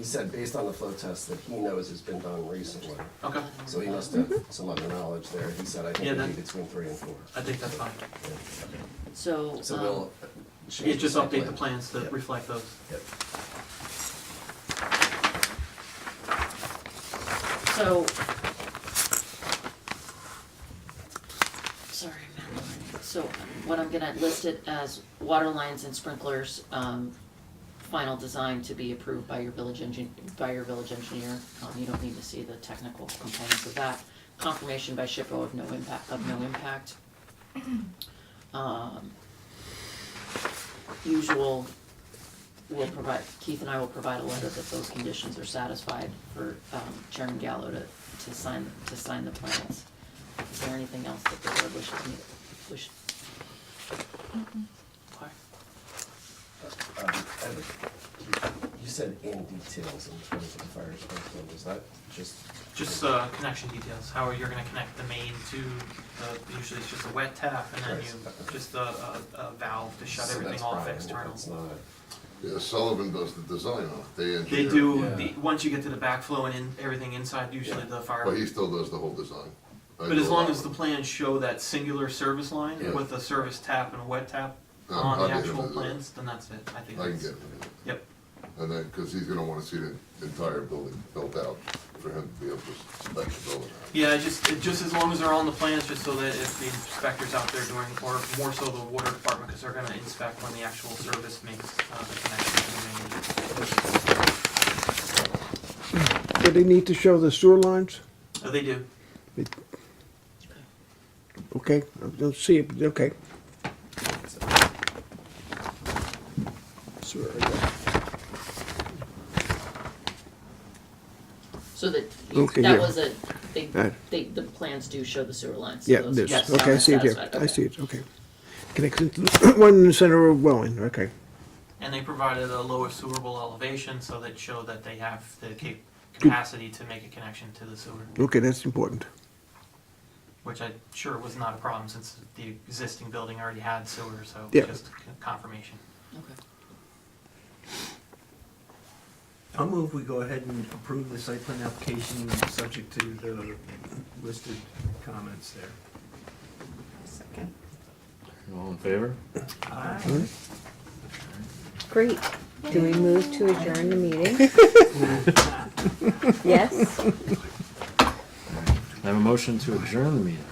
said based on the flow test that he knows has been done recently. Okay, So he must have some other knowledge there. He said, I think Yeah, it'd that- be between 3 and 4. I think that's fine. So, So we'll change Yeah, the just site update the plan. plans to Yep. reflect those. Yep. So, sorry, so what I'm gonna list it as water lines and sprinklers, final design to be approved by your village engineer. You don't need to see the technical components of that. Confirmation by SHPO of no impact. Usual, Keith and I will provide a letter that those conditions are satisfied for Chairman Gallo to sign the plans. Is there anything else that the board wishes? Okay. You said in details in terms of the fire sprinkler. Is that just? Just connection details, how you're gonna connect the main to, usually it's just a wet tap, and then you, just a valve to shut So everything that's off Brian, external. it's not. Yeah, Sullivan does the design on it. They They engineer. do, Yeah. once you get to the backflow and everything inside, usually the fire. But he still does the whole design. I But do as a long lot as the of it. plans show that singular service line Yeah. with a service tap and a wet tap No, on I'll the get him actual to do that. plans, then that's it, I think I can that's. get him. Yep, And then, because he's gonna wanna see the entire building built out for him to be able to spec the building out. yeah, just as long as they're on the plans, just so that if the inspector's out there doing, or more so the water department, because they're gonna inspect when the actual service makes the connection to the main. Do they need to show the sewer lines? They do. Okay, let's see, okay. So that, Okay, that here. was Right. the plans do show the sewer lines. So Yeah, those- this, yes, okay, I see it here, satisfied, I okay. see it, okay. Connection to the one in the center of Welland, okay. And they provided a lower sewerable elevation, so that showed that they have the capacity to make a connection to the sewer, Okay, that's important. which I'm sure was not a problem since the existing building already had sewer, so Yeah. just confirmation. Okay. I'll move we go ahead and approve the site plan application, subject to the listed comments there. Second. All in favor? Aye. Great. Do we move to adjourn the meeting? Yes? I have a motion to adjourn the meeting.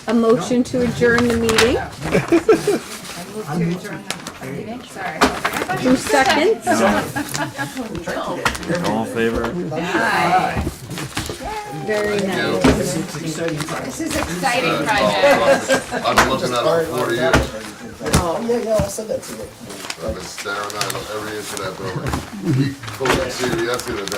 A motion to adjourn the meeting? I move to adjourn the meeting, sorry. Two seconds? All in favor? Aye. Very nice. This is exciting project. I've been looking at it for 40 years. Yeah, I said that to you. I've been staring at every inch of that building. He called CVS the other day.